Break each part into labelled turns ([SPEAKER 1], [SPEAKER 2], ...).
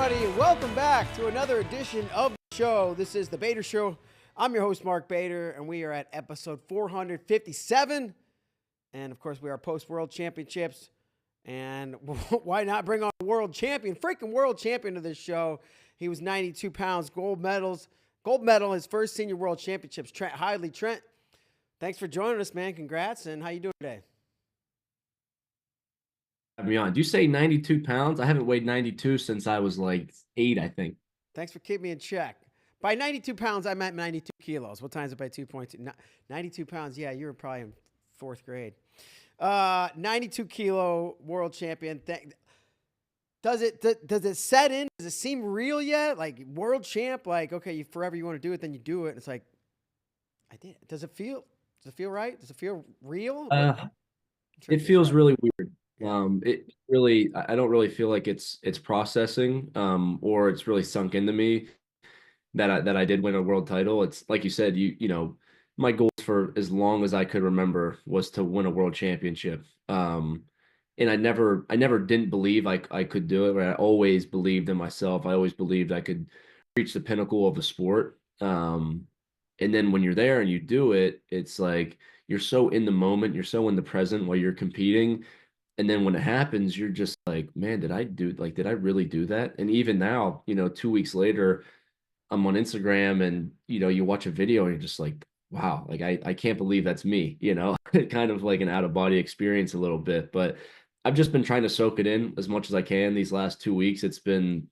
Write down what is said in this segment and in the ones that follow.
[SPEAKER 1] everybody, and welcome back to another edition of the show. This is the Bader Show. I'm your host, Mark Bader, and we are at episode 457. And, of course, we are post-World Championships. And why not bring on a world champion, freaking world champion to this show? He was 92 pounds, gold medal, his first senior world championships. Trent Hidlay. Trent, thanks for joining us, man. Congrats, and how you doing today?
[SPEAKER 2] Me on. Do you say 92 pounds? I haven't weighed 92 since I was like 8, I think.
[SPEAKER 1] Thanks for keeping me in check. By 92 pounds, I meant 92 kilos. What times it by 2.2? 92 pounds, yeah, you were probably in fourth grade. 92 kilo world champion. Does it set in? Does it seem real yet? Like world champ, like, okay, forever you want to do it, then you do it. And it's like, I did it. Does it feel right? Does it feel real?
[SPEAKER 2] It feels really weird. It really, I don't really feel like it's processing, or it's really sunk into me that I did win a world title. It's like you said, you know, my goals for as long as I could remember was to win a world championship. And I never didn't believe I could do it, but I always believed in myself. I always believed I could reach the pinnacle of the sport. And then when you're there and you do it, it's like you're so in the moment, you're so in the present while you're competing. And then when it happens, you're just like, man, did I really do that? And even now, you know, 2 weeks later, I'm on Instagram and, you know, you watch a video and you're just like, wow, like I can't believe that's me, you know, kind of like an out of body experience a little bit. But I've just been trying to soak it in as much as I can these last 2 weeks. It's been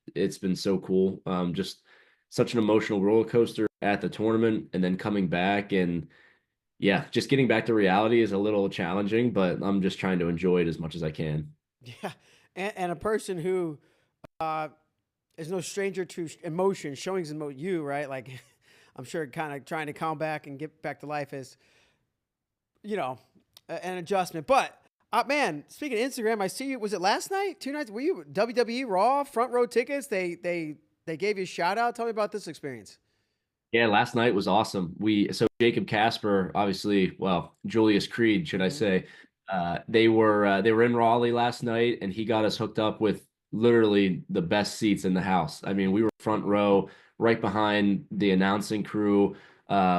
[SPEAKER 2] so cool. Just such an emotional roller coaster at the tournament and then coming back, and yeah, just getting back to reality is a little challenging, but I'm just trying to enjoy it as much as I can.
[SPEAKER 1] Yeah, and a person who is no stranger to emotion, showing his emotion, you, right? Like, I'm sure kind of trying to calm back and get back to life is, you know, an adjustment. But, man, speaking of Instagram, I see you, was it last night? 2 nights? Were you WWE RAW, front row tickets? They gave you a shout out. Tell me about this experience.
[SPEAKER 2] Yeah, last night was awesome. So Jacob Casper, obviously, well, Julius Creed, should I say, they were in Raleigh last night, and he got us hooked up with literally the best seats in the house. I mean, we were front row, right behind the announcing crew.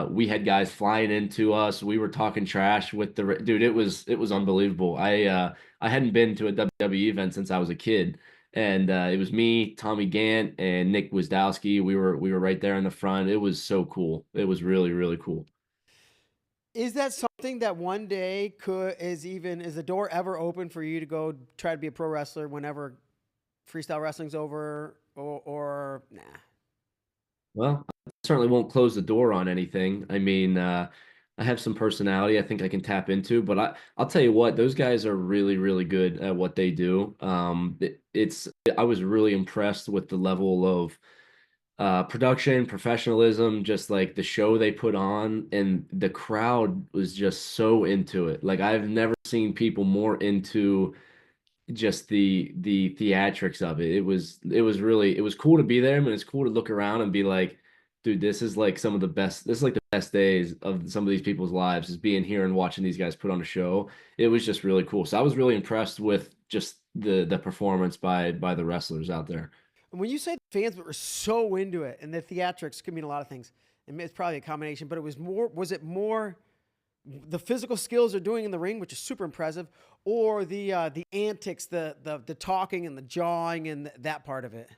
[SPEAKER 2] We had guys flying into us. We were talking trash with the dude. It was unbelievable. I hadn't been to a WWE event since I was a kid. And it was me, Tommy Gant, and Nick Wisdowski. We were right there in the front. It was so cool. It was really, really cool.
[SPEAKER 1] Is that something that one day is the door ever open for you to go try to be a pro wrestler whenever freestyle wrestling's over, or nah?
[SPEAKER 2] Well, I certainly won't close the door on anything. I mean, I have some personality I think I can tap into, but I'll tell you what, those guys are really, really good at what they do. I was really impressed with the level of production, professionalism, just like the show they put on, and the crowd was just so into it. Like I've never seen people more into just the theatrics of it. It was cool to be there, and it's cool to look around and be like, dude, this is like this is like the best days of some of these people's lives, is being here and watching these guys put on a show. It was just really cool. So I was really impressed with just the performance by the wrestlers out there.
[SPEAKER 1] And when you say the fans were so into it, and the theatrics could mean a lot of things. And it's probably a combination, but was it more the physical skills they're doing in the ring, which is super impressive, or the antics, the talking and the jawing and that part of it?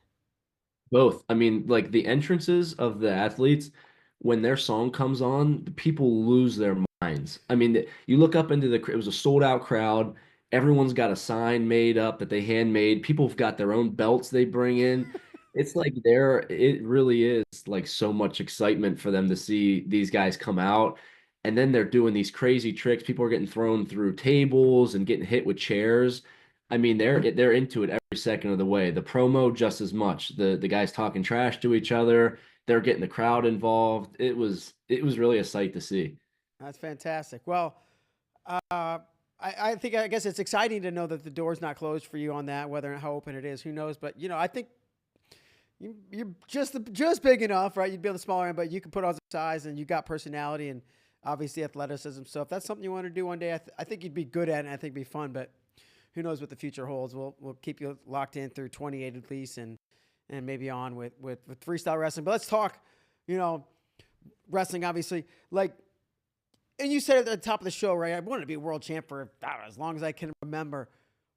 [SPEAKER 2] Both. I mean, like the entrances of the athletes, when their song comes on, the people lose their minds. I mean, you look up into it was a sold out crowd. Everyone's got a sign made up that they handmade. People have got their own belts they bring in. It's like it really is like so much excitement for them to see these guys come out. And then they're doing these crazy tricks. People are getting thrown through tables and getting hit with chairs. I mean, they're into it every second of the way. The promo just as much. The guys talking trash to each other. They're getting the crowd involved. It was really a sight to see.
[SPEAKER 1] That's fantastic. Well, I guess it's exciting to know that the door's not closed for you on that. Whether and how open it is, who knows? But I think you're just big enough, right? You'd be on the smaller end, but you can put on some size, and you got personality and obviously athleticism. So if that's something you want to do one day, I think you'd be good at it, and I think it'd be fun. But who knows what the future holds? We'll keep you locked in through 28 at least, and and maybe on with freestyle wrestling. But let's talk, wrestling, obviously. Like, and you said at the top of the show, right? I wanted to be a world champ for as long as I can remember.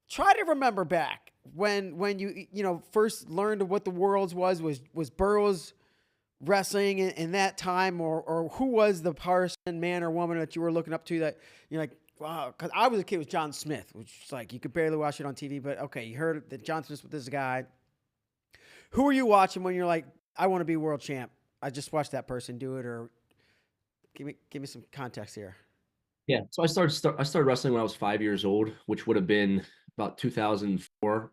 [SPEAKER 1] Try to remember back when you first learned what the Worlds was Burroughs wrestling in that time, or who was the person, man or woman, that you were looking up to that you're like, wow? Because I was a kid with John Smith, which is like you could barely watch it on TV, but okay, you heard that John Smith was this guy. Who were you watching when you're like, I want to be world champ? I just watched that person do it, or give me some context here.
[SPEAKER 2] Yeah, so I started wrestling when I was 5 years old, which would have been about 2004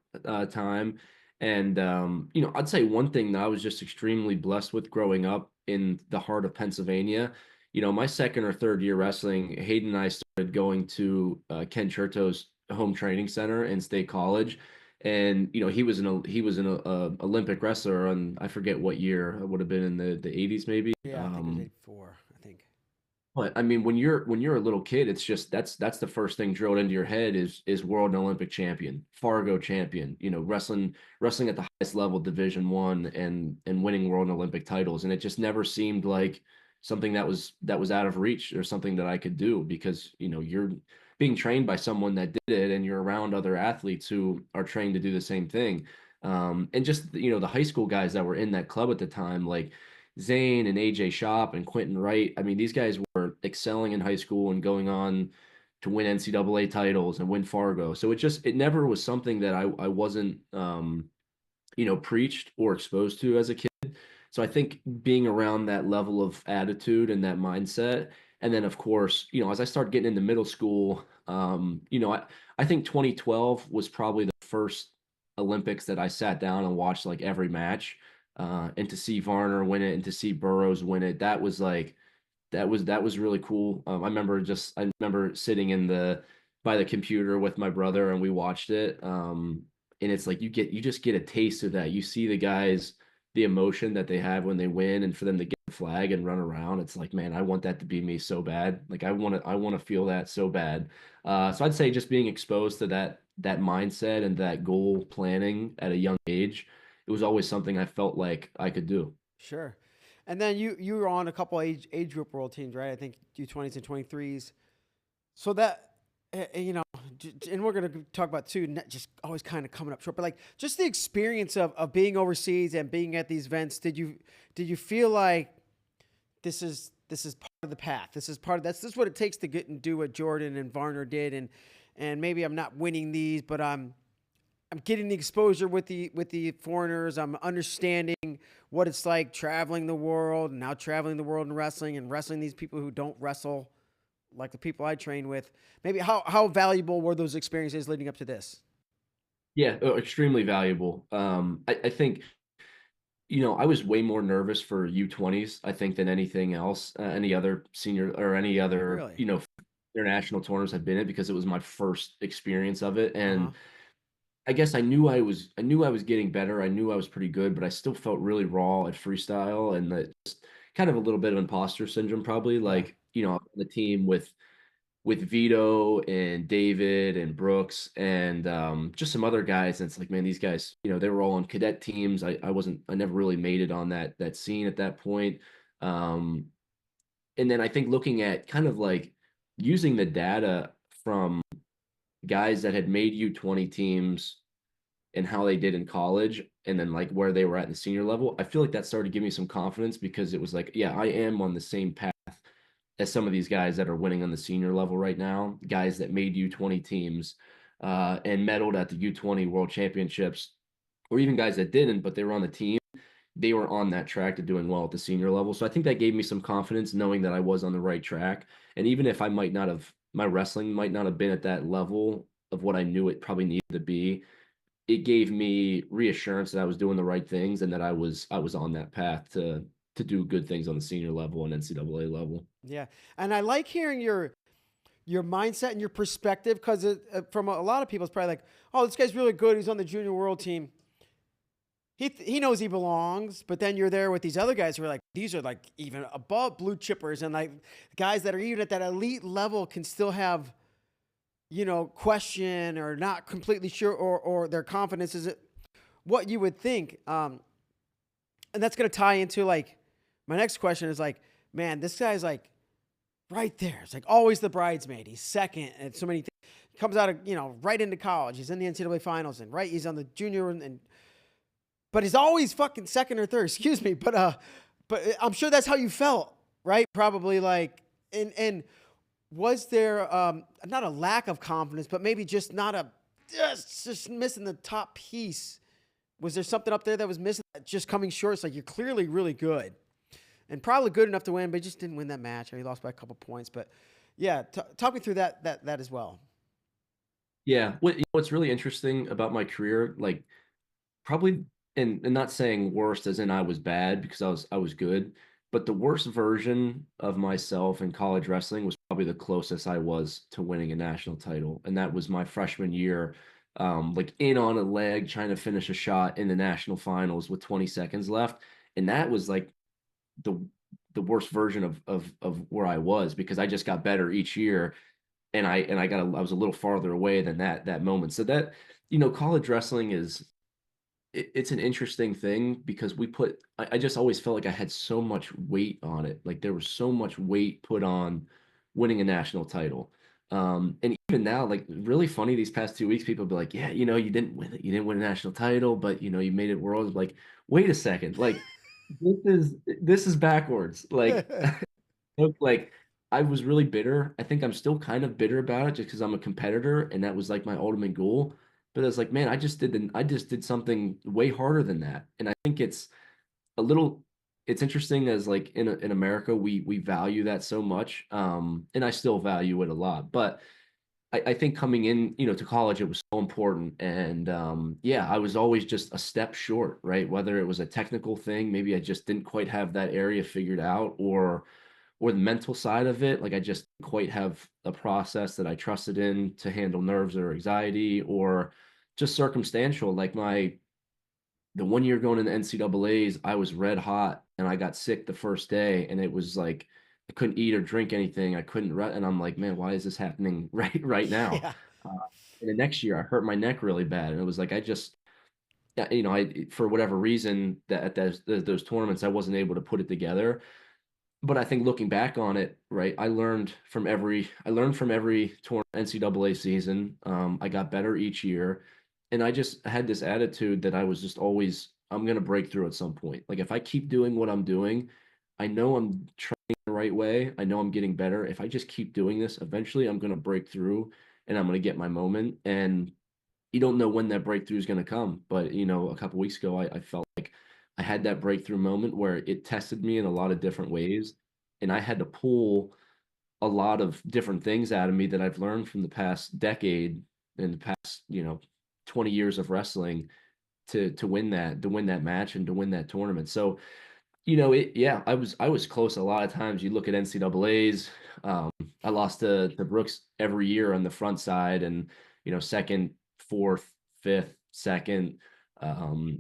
[SPEAKER 2] time. And I'd say one thing that I was just extremely blessed with growing up in the heart of Pennsylvania. My second or third year wrestling, Hayden and I started going to Ken Chertow's home training center in State College, and he was an Olympic wrestler, and I forget what year. It would have been in the 80s maybe.
[SPEAKER 1] Yeah, I think it was 84. I think.
[SPEAKER 2] But I mean, when you're a little kid, it's just that's the first thing drilled into your head is world and Olympic champion, Fargo champion, wrestling at the highest level, Division I, and winning world and Olympic titles. And it just never seemed like something that was out of reach or something that I could do, because you're being trained by someone that did it, and you're around other athletes who are trained to do the same thing. And just the high school guys that were in that club at the time, like Zane and AJ Shop and Quentin Wright. I mean, these guys were excelling in high school and going on to win NCAA titles and win Fargo. So it never was something that I wasn't, preached or exposed to as a kid. So I think being around that level of attitude and that mindset, and then of course, as I started getting into middle school, I think 2012 was probably the first Olympics that I sat down and watched like every match. And to see Varner win it and to see Burroughs win it, that was really cool. I remember sitting by the computer with my brother, and we watched it. And it's like you just get a taste of that. You see the guys, the emotion that they have when they win, and for them to get the flag and run around, it's like, man, I want that to be me so bad. Like I want to feel that so bad. So I'd say just being exposed to that mindset and that goal planning at a young age, it was always something I felt like I could do.
[SPEAKER 1] Sure. And then you were on a couple age group world teams, right? I think U20s and 23s. So that, and we're going to talk about too, just always kind of coming up short, but like just the experience of being overseas and being at these events. Did you feel like this is part of the path? This is what it takes to get and do what Jordan and Varner did. And maybe I'm not winning these, but I'm getting the exposure with the foreigners. I'm understanding what it's like traveling the world, and now traveling the world in wrestling, and wrestling these people who don't wrestle like the people I train with. Maybe how valuable were those experiences leading up to this?
[SPEAKER 2] Yeah, extremely valuable. I think, I was way more nervous for U20s, I think, than anything else, any other senior or any other,
[SPEAKER 1] Really?
[SPEAKER 2] international tournaments I've been in, because it was my first experience of it. And
[SPEAKER 1] Uh-huh.
[SPEAKER 2] I guess I knew I was getting better. I knew I was pretty good, but I still felt really raw at freestyle, and that just kind of a little bit of imposter syndrome, probably.
[SPEAKER 1] Yeah.
[SPEAKER 2] Like, on the team with Vito and David and Brooks and just some other guys. And it's like, man, these guys, they were all on cadet teams. I never really made it on that scene at that point. And then I think looking at kind of like using the data from guys that had made U20 teams and how they did in college, and then like where they were at in the senior level, I feel like that started to give me some confidence, because it was like, yeah, I am on the same path as some of these guys that are winning on the senior level right now, guys that made U20 teams and medaled at the U20 World Championships, or even guys that didn't, but they were on the team. They were on that track to doing well at the senior level. So I think that gave me some confidence, knowing that I was on the right track. And even if my wrestling might not have been at that level of what I knew it probably needed to be, it gave me reassurance that I was doing the right things, and that I was on that path to do good things on the senior level and NCAA level.
[SPEAKER 1] Yeah. And I like hearing your mindset and your perspective, because from a lot of people, it's probably like, oh, this guy's really good. He's on the junior world team. He knows he belongs, but then you're there with these other guys who are like, these are like even above blue chippers, and like guys that are even at that elite level can still have, question or not completely sure, or their confidence isn't what you would think. and that's going to tie into like my next question is like, man, this guy's like right there. It's like always the bridesmaid. He's second and so many things. He comes out of, right into college. He's in the NCAA finals and right. He's on the junior but he's always fucking second or third, excuse me. But I'm sure that's how you felt, right? Probably like, and was there, not a lack of confidence, but maybe just not just missing the top piece. Was there something up there that was missing, just coming short? It's like, you're clearly really good and probably good enough to win, but he just didn't win that match. He lost by a couple points, but yeah, talk me through that as well.
[SPEAKER 2] Yeah. What's really interesting about my career, like probably, and not saying worst as in I was bad because I was good, but the worst version of myself in college wrestling was probably the closest I was to winning a national title. And that was my freshman year, like in on a leg, trying to finish a shot in the national finals with 20 seconds left. And that was like the the worst version of where I was because I just got better each year and I was a little farther away than that moment. So that, college wrestling it's an interesting thing because I just always felt like I had so much weight on it. Like there was so much weight put on winning a national title. And even now, like really funny these past 2 weeks, people be like, yeah, you didn't win a national title, but you made it world. Like, wait a second, like this is backwards. Like look, like I was really bitter. I think I'm still kind of bitter about it just because I'm a competitor and that was like my ultimate goal. But it's like, man, I just did something way harder than that. And I think a little it's interesting as like in America we value that so much. And I still value it a lot. But I think coming in, to college, it was so important. And yeah, I was always just a step short, right? Whether it was a technical thing, maybe I just didn't quite have that area figured out, or the mental side of it. Like I just didn't quite have a process that I trusted in to handle nerves or anxiety, or just circumstantial. Like the 1 year going in the NCAA's, I was red hot and I got sick the first day, and it was like I couldn't eat or drink anything. I couldn't run, and I'm like, man, why is this happening right now?
[SPEAKER 1] Yeah.
[SPEAKER 2] Uh, and the next year, I hurt my neck really bad, and it was like I just, yeah, I for whatever reason that at those tournaments, I wasn't able to put it together. But I think looking back on it, right, I learned from every tour NCAA season. I got better each year, and I just had this attitude that I was just always I'm gonna break through at some point. Like if I keep doing what I'm doing, I know I'm training the right way. I know I'm getting better. If I just keep doing this, eventually I'm gonna break through and I'm gonna get my moment. And you don't know when that breakthrough is going to come. But, a couple weeks ago, I felt like I had that breakthrough moment where it tested me in a lot of different ways. And I had to pull a lot of different things out of me that I've learned from the past decade and the past, 20 years of wrestling to win that match and to win that tournament. So, yeah, I was close a lot of times. You look at NCAA's, I lost to Brooks every year on the front side, and second, fourth, fifth, second, um,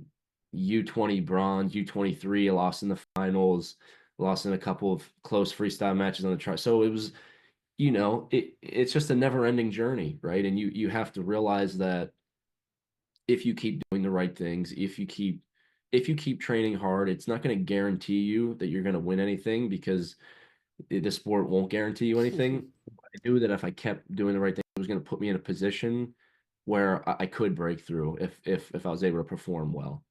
[SPEAKER 2] U20 bronze, U23, I lost in the finals, lost in a couple of close freestyle matches on the track. So it was, it's just a never ending journey, right? And you have to realize that if you keep doing the right things, if you keep training hard, it's not going to guarantee you that you're going to win anything because the sport won't guarantee you anything. I knew that if I kept doing the right thing, it was going to put me in a position where I could break through if I was able to perform well.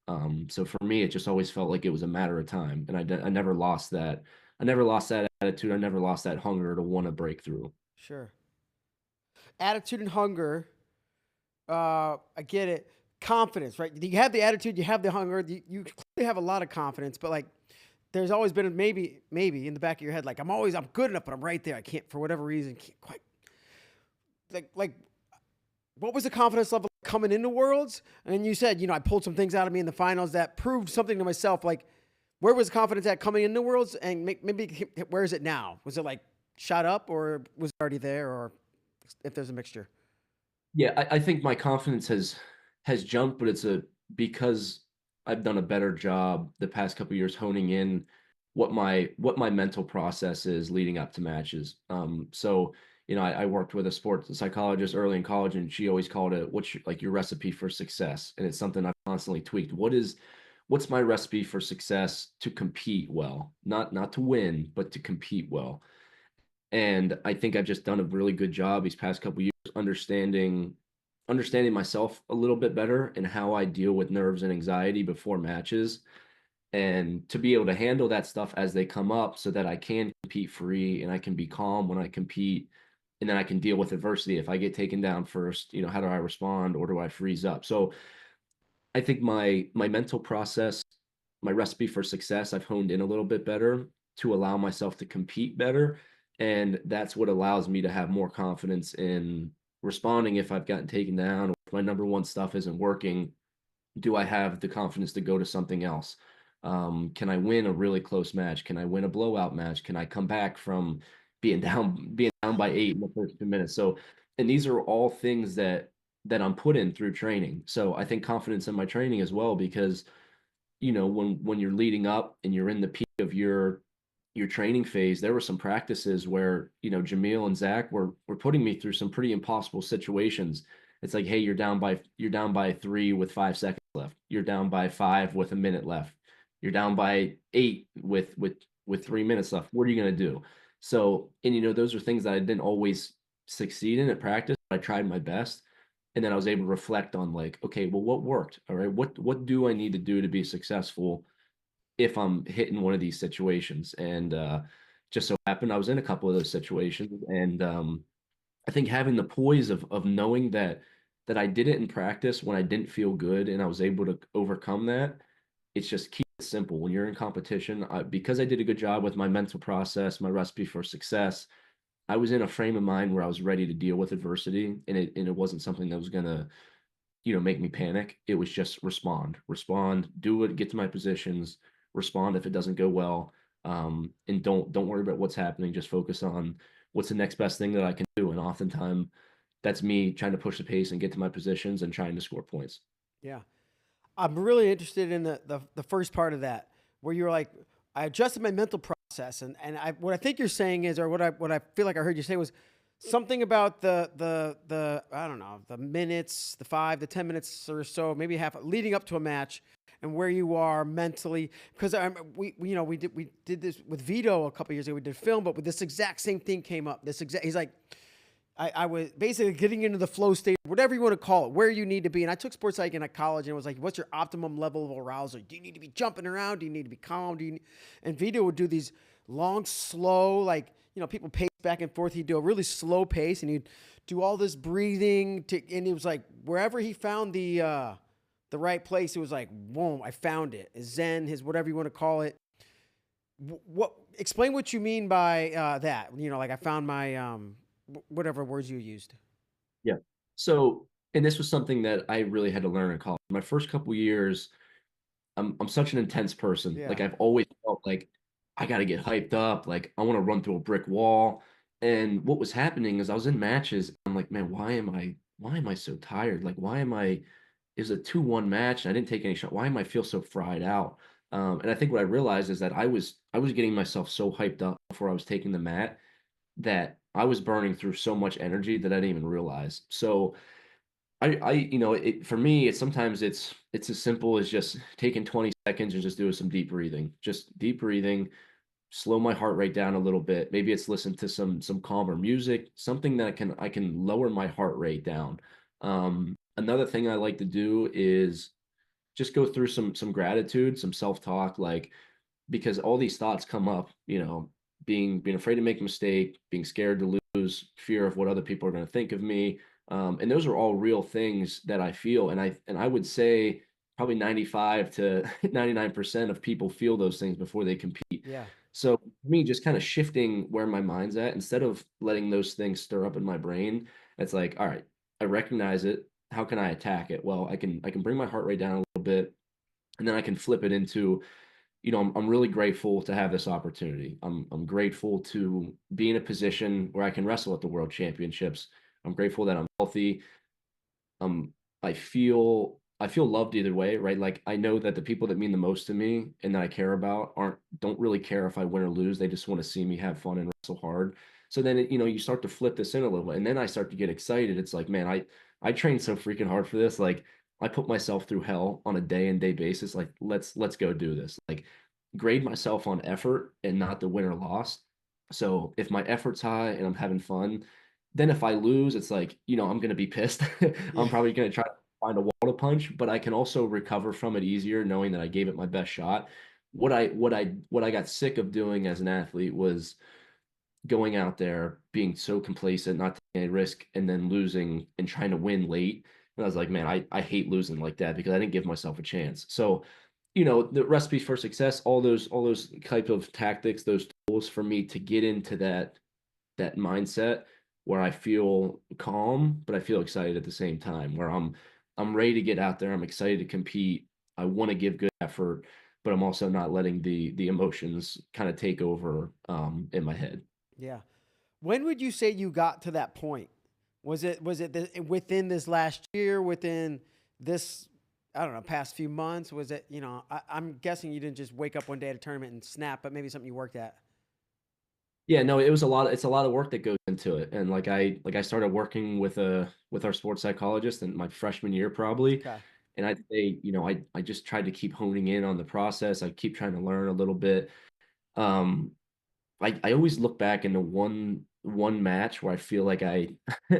[SPEAKER 2] So for me, it just always felt like it was a matter of time, and I never lost that. I never lost that attitude. I never lost that hunger to want to break through.
[SPEAKER 1] Sure. Attitude and hunger. I get it. Confidence, right? You have the attitude, you have the hunger, you clearly have a lot of confidence, but like there's always been maybe in the back of your head, like I'm good enough, but I'm right there. I can't, for whatever reason, can't quite like what was the confidence level coming into Worlds? And you said, I pulled some things out of me in the finals that proved something to myself. Like, where was the confidence at coming into Worlds? And maybe where is it now? Was it like shot up, or was it already there, or if there's a mixture?
[SPEAKER 2] Yeah, I think my confidence has jumped, but because I've done a better job the past couple of years honing in what my mental process is leading up to matches. So I worked with a sports psychologist early in college, and she always called it like your recipe for success, and it's something I've constantly tweaked. what's my recipe for success to compete well, not to win, but to compete well. And I think I've just done a really good job these past couple years understanding myself a little bit better and how I deal with nerves and anxiety before matches, and to be able to handle that stuff as they come up so that I can compete free and I can be calm when I compete, and then I can deal with adversity. If I get taken down first, how do I respond, or do I freeze up? So I think my mental process, my recipe for success, I've honed in a little bit better to allow myself to compete better. And that's what allows me to have more confidence in responding if I've gotten taken down, or if my number one stuff isn't working. Do I have the confidence to go to something else? Can I win a really close match? Can I win a blowout match? Can I come back from being down by 8 in the first 2 minutes? So, and these are all things that I'm put in through training. So I think confidence in my training as well, because when you're leading up and you're in the peak of your training phase, there were some practices where Jamil and Zach were putting me through some pretty impossible situations. It's like, hey, you're down by 3 with 5 seconds left. You're down by 5 with a minute left. You're down by 8 with 3 minutes left. What are you gonna do? So, and those are things that I didn't always succeed in at practice, but I tried my best. And then I was able to reflect on, like, okay, well, what worked? All right, what do I need to do to be successful if I'm hitting one of these situations? And just so happened I was in a couple of those situations, and I think having the poise of knowing that I did it in practice when I didn't feel good, and I was able to overcome that. It's just keep it simple when you're in competition. Because I did a good job with my mental process, my recipe for success, I was in a frame of mind where I was ready to deal with adversity, and it wasn't something that was gonna, make me panic. It was just respond, do it, get to my positions, respond if it doesn't go well, and don't worry about what's happening. Just focus on what's the next best thing that I can do, and oftentimes that's me trying to push the pace and get to my positions and trying to score points.
[SPEAKER 1] Yeah. I'm really interested in the first part of that, where you're like, I adjusted my mental process, and what I think you're saying is, or what I feel like I heard you say was something about the I don't know, the minutes, the 5 to 10 minutes or so, maybe half leading up to a match, and where you are mentally. Because we did this with Vito a couple years ago. We did film, but with this exact same thing came up. He's like, I was basically getting into the flow state, whatever you want to call it, where you need to be. And I took sports psych in college, and it was like, what's your optimum level of arousal? Do you need to be jumping around? Do you need to be calm? And Vito would do these long, slow, like, people pace back and forth. He'd do a really slow pace, and he'd do all this breathing. And it was like, wherever he found the right place, it was like, boom, I found it. His Zen, his whatever you want to call it. Explain what you mean by that. Like I found my whatever words you used.
[SPEAKER 2] Yeah. So, and this was something that I really had to learn in college. My first couple years, I'm such an intense person.
[SPEAKER 1] Yeah.
[SPEAKER 2] Like, I've always felt like I got to get hyped up. Like, I want to run through a brick wall. And what was happening is I was in matches. I'm like, man, why am I so tired? Like, it was a 2-1 match and I didn't take any shot. Why am I feel so fried out? And I think what I realized is that I was getting myself so hyped up before I was taking the mat that I was burning through so much energy that I didn't even realize. So for me, it's as simple as just taking 20 seconds and just doing some deep breathing. Just deep breathing, slow my heart rate down a little bit. Maybe it's listen to some calmer music, something that I can lower my heart rate down. Another thing I like to do is just go through some gratitude, some self-talk, like, because all these thoughts come up, being afraid to make a mistake, being scared to lose, fear of what other people are going to think of me. And those are all real things that I feel. And I would say probably 95 to 99% of people feel those things before they compete.
[SPEAKER 1] Yeah.
[SPEAKER 2] So for me, just kind of shifting where my mind's at, instead of letting those things stir up in my brain, it's like, all right, I recognize it. How can I attack it? Well, I can bring my heart rate down a little bit, and then I can flip it into, I'm really grateful to have this opportunity. I'm grateful to be in a position where I can wrestle at the World Championships. I'm grateful that I'm healthy. Um, I feel loved either way, right? Like, I know that the people that mean the most to me and that I care about don't really care if I win or lose. They just want to see me have fun and wrestle hard. So then you start to flip this in a little bit, and then I start to get excited. It's like, man, I trained so freaking hard for this. Like, I put myself through hell on a day and day basis. Like, let's go do this. Like, grade myself on effort and not the win or loss. So if my effort's high and I'm having fun, then if I lose, it's like, I'm gonna be pissed.
[SPEAKER 1] Yeah.
[SPEAKER 2] I'm probably gonna try to find a wall to punch, but I can also recover from it easier knowing that I gave it my best shot. What I got sick of doing as an athlete was going out there being so complacent, not taking any risk, and then losing and trying to win late. And I was like, man, I hate losing like that because I didn't give myself a chance. So, the recipe for success, all those type of tactics, those tools for me to get into that mindset where I feel calm, but I feel excited at the same time, where I'm ready to get out there. I'm excited to compete. I want to give good effort, but I'm also not letting the emotions kind of take over in my head.
[SPEAKER 1] Yeah. When would you say you got to that point? Was it within this last year, within this, I don't know, past few months? Was it, I'm guessing you didn't just wake up one day at a tournament and snap, but maybe something you worked at.
[SPEAKER 2] Yeah, no, it's a lot of work that goes into it. And like I started working with our sports psychologist in my freshman year probably.
[SPEAKER 1] Okay.
[SPEAKER 2] And I'd say, I just tried to keep honing in on the process. I keep trying to learn a little bit. Um, I always look back into one match where I feel like I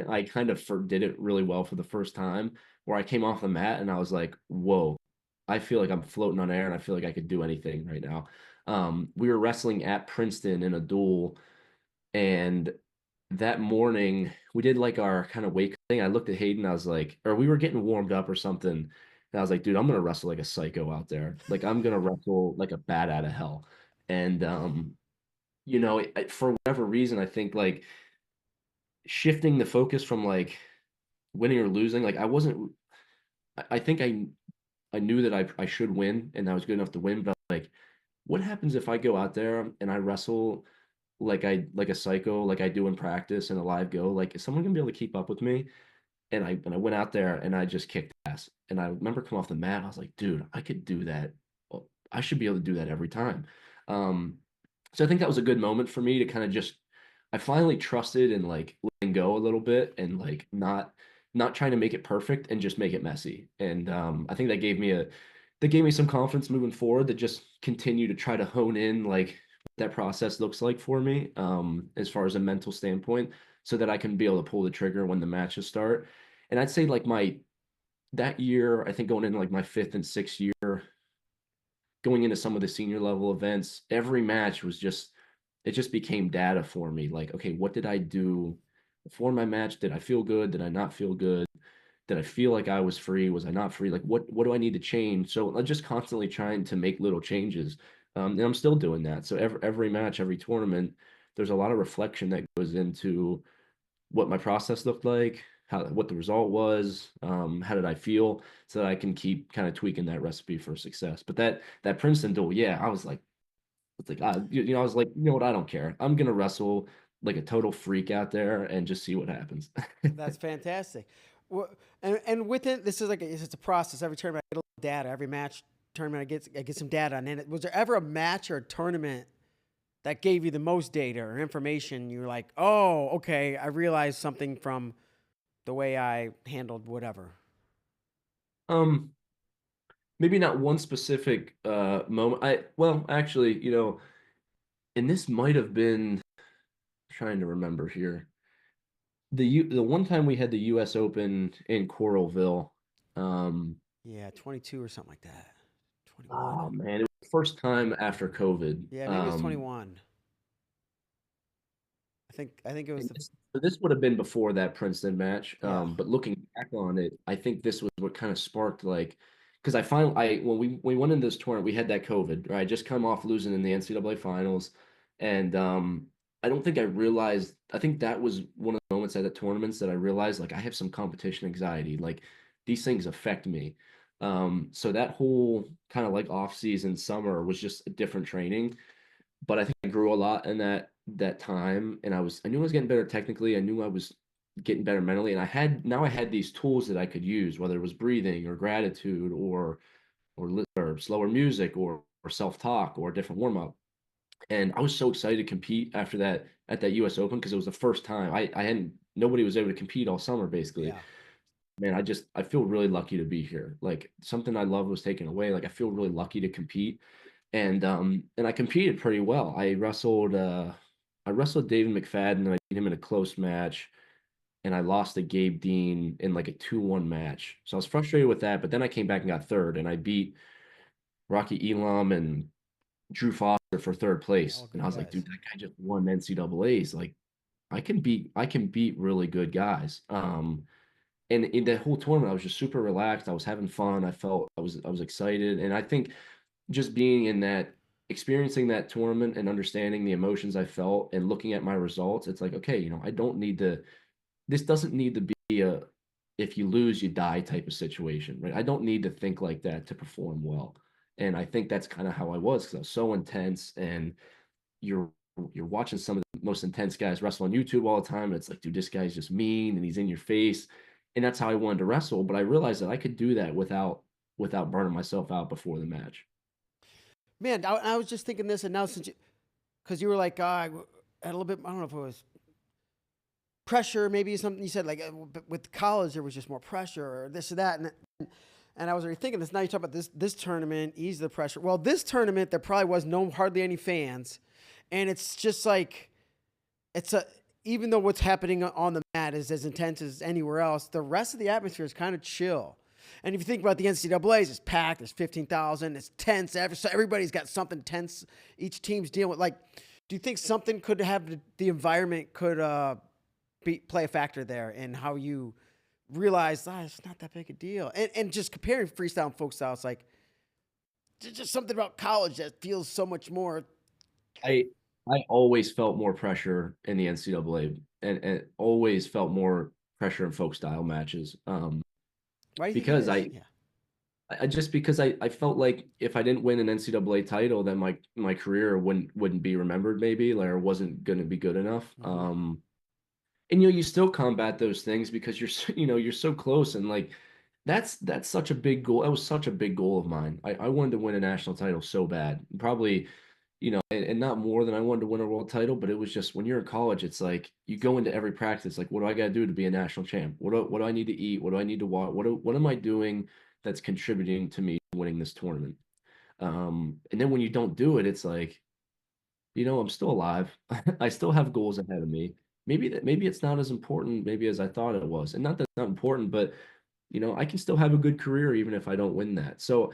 [SPEAKER 2] I kind of did it really well for the first time, where I came off the mat and I was like, whoa, I feel like I'm floating on air and I feel like I could do anything right now. We were wrestling at Princeton in a duel, and that morning we did like our kind of wake thing. I looked at Hayden, I was like, or we were getting warmed up or something. And I was like, dude, I'm gonna wrestle like a psycho out there. Like I'm gonna wrestle like a bat out of hell. And for whatever reason, I think like shifting the focus from like winning or losing, like I wasn't. I think I knew that I should win and I was good enough to win, but like, what happens if I go out there and I wrestle like a psycho, like I do in practice and a live go? Like, is someone gonna be able to keep up with me? And I went out there and I just kicked ass. And I remember coming off the mat, I was like, dude, I could do that. Oh, I should be able to do that every time. Um, so I think that was a good moment for me to kind of just I finally trusted and like letting go a little bit and like not trying to make it perfect and just make it messy. And I think that gave me some confidence moving forward to just continue to try to hone in like what that process looks like for me as far as a mental standpoint so that I can be able to pull the trigger when the matches start. And I'd say like my that year, I think going into like my fifth and sixth year, going into some of the senior level events, every match was just it just became data for me. Like, okay, what did I do before my match? Did I feel good? Did I not feel good? Did I feel like I was free? Was I not free? Like, what do I need to change? So I'm just constantly trying to make little changes, and I'm still doing that. So every match, every tournament, there's a lot of reflection that goes into what my process looked like, what the result was, how did I feel, so that I can keep kind of tweaking that recipe for success. But that Princeton duel, yeah, I was like, it's like I was like, you know what, I don't care. I'm gonna wrestle like a total freak out there and just see what happens.
[SPEAKER 1] That's fantastic. And within this is like it's a process. Every tournament I get a little data. Every match tournament I get some data. And then was there ever a match or a tournament that gave you the most data or information? You're like, oh, okay, I realized something from the way I handled whatever.
[SPEAKER 2] um, Maybe not one specific moment. Well, actually, and this might have been trying to remember here. The one time we had the US Open in Coralville. Um,
[SPEAKER 1] Yeah, 22 or something like that. 21.
[SPEAKER 2] oh man, it was the first time after COVID.
[SPEAKER 1] Yeah, maybe it's 21. I think it was
[SPEAKER 2] And
[SPEAKER 1] the
[SPEAKER 2] this would have been before that Princeton match.
[SPEAKER 1] yeah.
[SPEAKER 2] But looking back on it, I think this was what kind of sparked like, because I finally, when we went into this tournament, we had that COVID, right? I just come off losing in the NCAA finals, and I don't think I realized. I think that was one of the moments at the tournaments that I realized like I have some competition anxiety. Like these things affect me. So that whole kind of like off season summer was just a different training, but I think I grew a lot in that time, and I knew I was getting better technically. I knew I was getting better mentally, and I had these tools that I could use, whether it was breathing or gratitude or slower music or self talk or a different warm up. And I was so excited to compete after that at that U.S. Open because it was the first time I hadn't nobody was able to compete all summer basically.
[SPEAKER 1] Yeah.
[SPEAKER 2] man, I feel really lucky to be here. Like something I love was taken away. Like I feel really lucky to compete. And I competed pretty well. I wrestled David McFadden and I beat him in a close match. And I lost to Gabe Dean in like a 2-1 match. So I was frustrated with that, but then I came back and got third and I beat Rocky Elam and Drew Foster for third place.
[SPEAKER 1] All
[SPEAKER 2] And
[SPEAKER 1] good
[SPEAKER 2] I was like,
[SPEAKER 1] guys.
[SPEAKER 2] dude, that guy just won NCAAs. Like I can beat really good guys. And in that whole tournament, I was just super relaxed. I was having fun. I was excited. And I think just being in that, experiencing that tournament and understanding the emotions I felt and looking at my results, it's like, okay, I don't need to, this doesn't need to be a, if you lose, you die type of situation, right? I don't need to think like that to perform well. And I think that's kind of how I was because I was so intense and you're you're watching some of the most intense guys wrestle on YouTube all the time. And it's like, dude, this guy's just mean and he's in your face. And that's how I wanted to wrestle. But I realized that I could do that without burning myself out before the match.
[SPEAKER 1] Man, I was just thinking this, and now since because you were like, I had a little bit, I don't know if it was pressure, maybe something you said, like with college, there was just more pressure or this or that. And I was already thinking this. Now you talk about this tournament, ease the pressure. Well, this tournament, there probably was hardly any fans. And it's just like, it's a, even though what's happening on the mat is as intense as anywhere else, the rest of the atmosphere is kind of chill. And if you think about the NCAA's, it's packed. There's 15,000. It's tense. So everybody's got something tense. Each team's dealing with. Like, do you think something could have the environment could play a factor there in how you realize it's not that big a deal? And just comparing freestyle and folk style, it's like just something about college that feels so much more.
[SPEAKER 2] I I always felt more pressure in the NCAA and always felt more pressure in folk style matches.
[SPEAKER 1] Why do you think it
[SPEAKER 2] Because
[SPEAKER 1] is? Yeah.
[SPEAKER 2] I just because I felt like if I didn't win an NCAA title, then my career wouldn't be remembered maybe, like, or wasn't going to be good enough.
[SPEAKER 1] Mm-hmm.
[SPEAKER 2] And you still combat those things because you're so close and like that's such a big goal. That was such a big goal of mine. I wanted to win a national title so bad. Probably, and not more than I wanted to win a world title, but it was just when you're in college, it's like you go into every practice like, what do I got to do to be a national champ? What do I need to eat? What do I need to watch? What am I doing that's contributing to me winning this tournament? And then when you don't do it, it's like, I'm still alive. I still have goals ahead of me. Maybe it's not as important maybe as I thought it was. And not that it's not important, but I can still have a good career even if I don't win that. So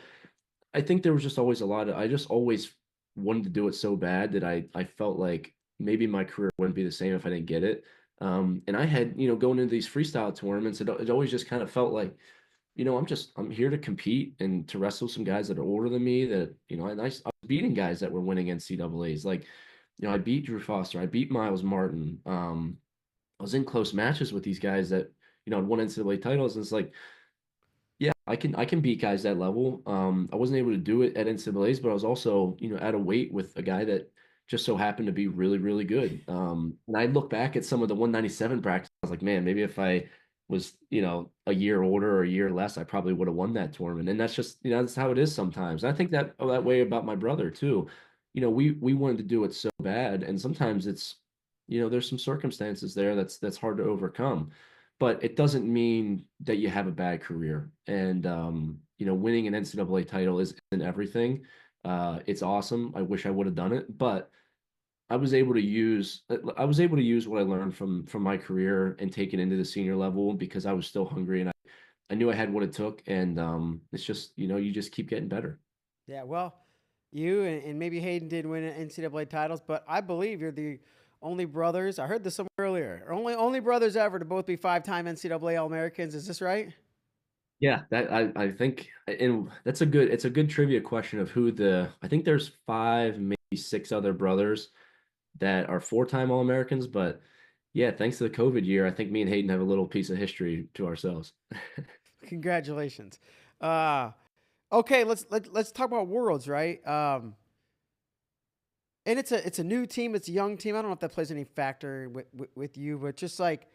[SPEAKER 2] I think there was just always I just always wanted to do it so bad that I felt like maybe my career wouldn't be the same if I didn't get it. And I had, going into these freestyle tournaments, it always just kind of felt like, I'm here to compete and to wrestle some guys that are older than me that, and I was beating guys that were winning NCAAs. Like, I beat Drew Foster, I beat Miles Martin. I was in close matches with these guys that, had won NCAA titles. And it's like, yeah, I can beat guys that level. I wasn't able to do it at NCAA's, but I was also, at a weight with a guy that just so happened to be really, really good. And I look back at some of the 197 practice, I was like, man, maybe if I was, a year older or a year less, I probably would have won that tournament. And that's just, that's how it is sometimes. And I think that way about my brother too. We wanted to do it so bad, and sometimes it's, there's some circumstances there that's hard to overcome, but it doesn't mean that you have a bad career. And winning an NCAA title isn't everything. It's awesome. I wish I would have done it, but I was able to use what I learned from my career and take it into the senior level because I was still hungry and I knew I had what it took. And it's just, you just keep getting better.
[SPEAKER 1] Yeah, well, you and maybe Hayden did win NCAA titles, but I believe you're the only brothers. I heard this somewhere earlier. Only brothers ever to both be 5-time NCAA All-Americans. Is this right?
[SPEAKER 2] Yeah, that I think, and it's a good trivia question of I think there's five, maybe six other brothers that are 4-time All-Americans, but yeah, thanks to the COVID year, I think me and Hayden have a little piece of history to ourselves.
[SPEAKER 1] Congratulations. Uh, okay, let's talk about Worlds, right? And it's a new team, it's a young team. I don't know if that plays any factor with you, but just like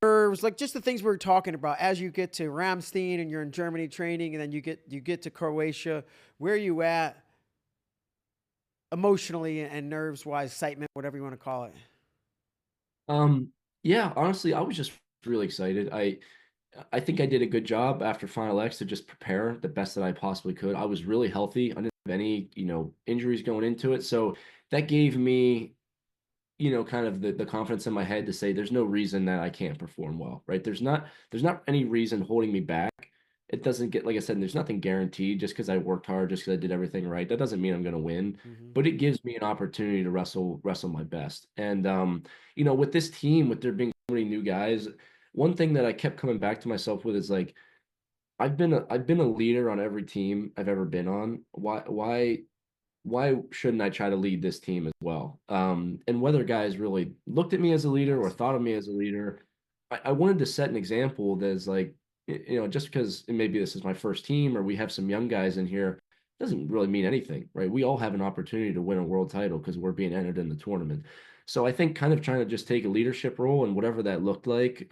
[SPEAKER 1] nerves, like just the things we were talking about as you get to Ramstein and you're in Germany training, and then you get to Croatia. Where are you at emotionally and nerves wise, excitement, whatever you want to call it?
[SPEAKER 2] Um, yeah, honestly, I was just really excited. I think I did a good job after Final X to just prepare the best that I possibly could. I was really healthy. I didn't have any, injuries going into it. So that gave me, kind of the confidence in my head to say there's no reason that I can't perform well, right? There's not any reason holding me back. It doesn't get, like I said, there's nothing guaranteed just because I worked hard, just because I did everything right. That doesn't mean I'm going to win,
[SPEAKER 1] Mm-hmm.
[SPEAKER 2] but it gives me an opportunity to wrestle my best. And with this team, with there being so many new guys, one thing that I kept coming back to myself with is like I've been a leader on every team I've ever been on. Why shouldn't I try to lead this team as well? And whether guys really looked at me as a leader or thought of me as a leader, I wanted to set an example that's like, just because maybe this is my first team or we have some young guys in here, doesn't really mean anything, right? We all have an opportunity to win a world title because we're being entered in the tournament. So I think kind of trying to just take a leadership role and whatever that looked like,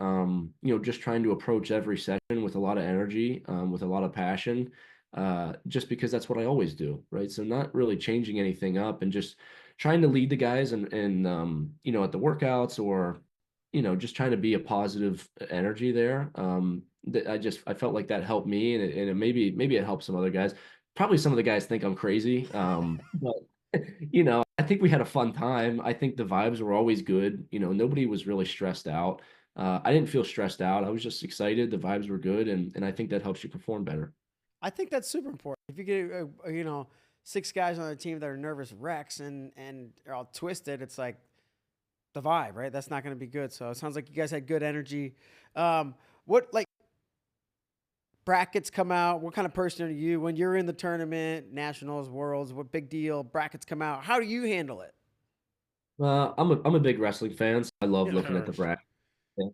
[SPEAKER 2] just trying to approach every session with a lot of energy, with a lot of passion, just because that's what I always do, right? So not really changing anything up and just trying to lead the guys and at the workouts or, just trying to be a positive energy there. I felt like that helped me and maybe it helped some other guys. Probably some of the guys think I'm crazy. But I think we had a fun time. I think the vibes were always good. Nobody was really stressed out. I didn't feel stressed out. I was just excited. The vibes were good, and I think that helps you perform better.
[SPEAKER 1] I think that's super important. If you get six guys on the team that are nervous wrecks and are all twisted, it's like the vibe, right? That's not going to be good. So it sounds like you guys had good energy. What like brackets come out? What kind of person are you when you're in the tournament, nationals, worlds? What big deal? Brackets come out. How do you handle it?
[SPEAKER 2] I'm a big wrestling fan, so I love looking at the bracket.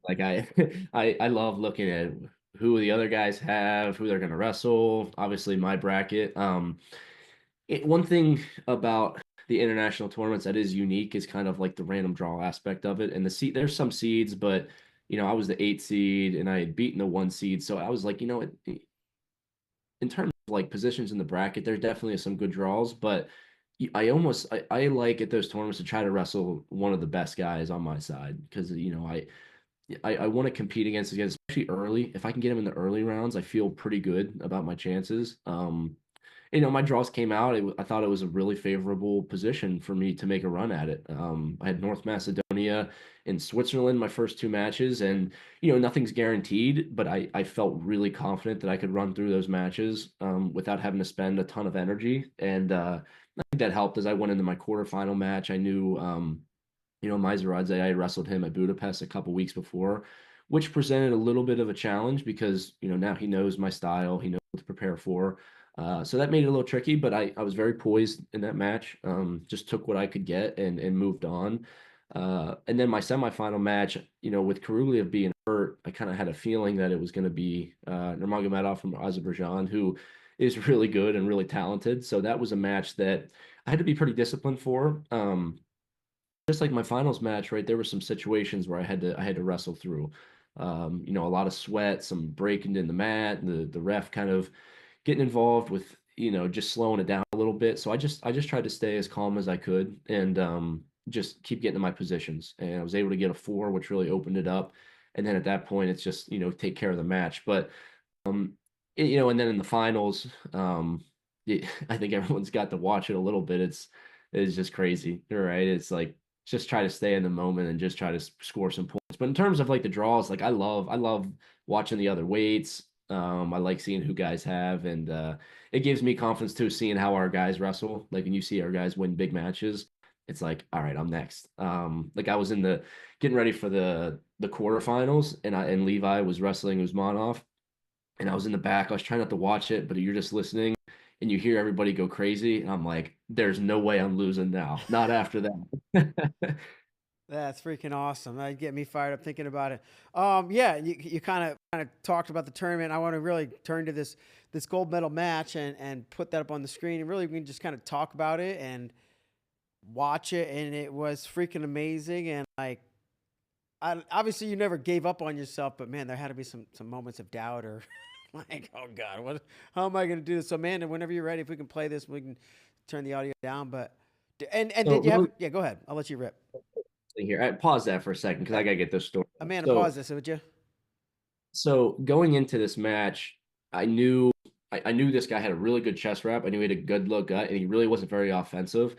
[SPEAKER 2] Like I love looking at who the other guys have, who they're gonna wrestle. Obviously, my bracket. One thing about the international tournaments that is unique is kind of like the random draw aspect of it. And the seed, there's some seeds, but I was the 8 seed and I had beaten the 1 seed, so I was like, in terms of like positions in the bracket, there definitely is some good draws, but I like at those tournaments to try to wrestle one of the best guys on my side because I want to compete against these guys, especially early. If I can get them in the early rounds, I feel pretty good about my chances. My draws came out. I thought it was a really favorable position for me to make a run at it. I had North Macedonia and Switzerland my first two matches, and nothing's guaranteed, but I felt really confident that I could run through those matches without having to spend a ton of energy, and I think that helped as I went into my quarterfinal match. I knew Mizaradze, I had wrestled him at Budapest a couple weeks before, which presented a little bit of a challenge because, now he knows my style, he knows what to prepare for. So that made it a little tricky, but I was very poised in that match. Just took what I could get and moved on. And then my semifinal match, with Karugliev being hurt, I kind of had a feeling that it was going to be Nurmagomedov from Azerbaijan, who is really good and really talented. So that was a match that I had to be pretty disciplined for. Just like my finals match, right? There were some situations where I had to wrestle through. A lot of sweat, some breaking in the mat, the ref kind of getting involved with, just slowing it down a little bit. So I just tried to stay as calm as I could and just keep getting to my positions. And I was able to get a 4, which really opened it up. And then at that point, it's just, take care of the match. But and then in the finals, I think everyone's got to watch it a little bit. It's just crazy, right? It's like just try to stay in the moment and just try to score some points. But in terms of like the draws, like I love watching the other weights. I like seeing who guys have, and it gives me confidence too, seeing how our guys wrestle. Like when you see our guys win big matches, it's like, all right, I'm next. Like I was in the getting ready for the quarterfinals, and Levi was wrestling Usmanov, and I was in the back. I was trying not to watch it, but you're just listening and you hear everybody go crazy. And I'm like, there's no way I'm losing now. Not after that.
[SPEAKER 1] That's freaking awesome. That get me fired up thinking about it. Yeah, you kind of talked about the tournament. I want to really turn to this gold medal match and put that up on the screen, and really we can just kind of talk about it and watch it. And it was freaking amazing. And like, obviously you never gave up on yourself, but man, there had to be some moments of doubt or like, oh God, how am I going to do this? So Amanda, whenever you're ready, if we can play this, we can turn the audio down. But and
[SPEAKER 2] So
[SPEAKER 1] did you have?
[SPEAKER 2] really
[SPEAKER 1] Yeah, go ahead. I'll let you rip.
[SPEAKER 2] here, I pause that for a second because I gotta get this story.
[SPEAKER 1] Amanda,
[SPEAKER 2] So
[SPEAKER 1] pause this, would you?
[SPEAKER 2] So going into this match, I knew I knew this guy had a really good chest wrap. I knew he had a good low gut, and he really wasn't very offensive.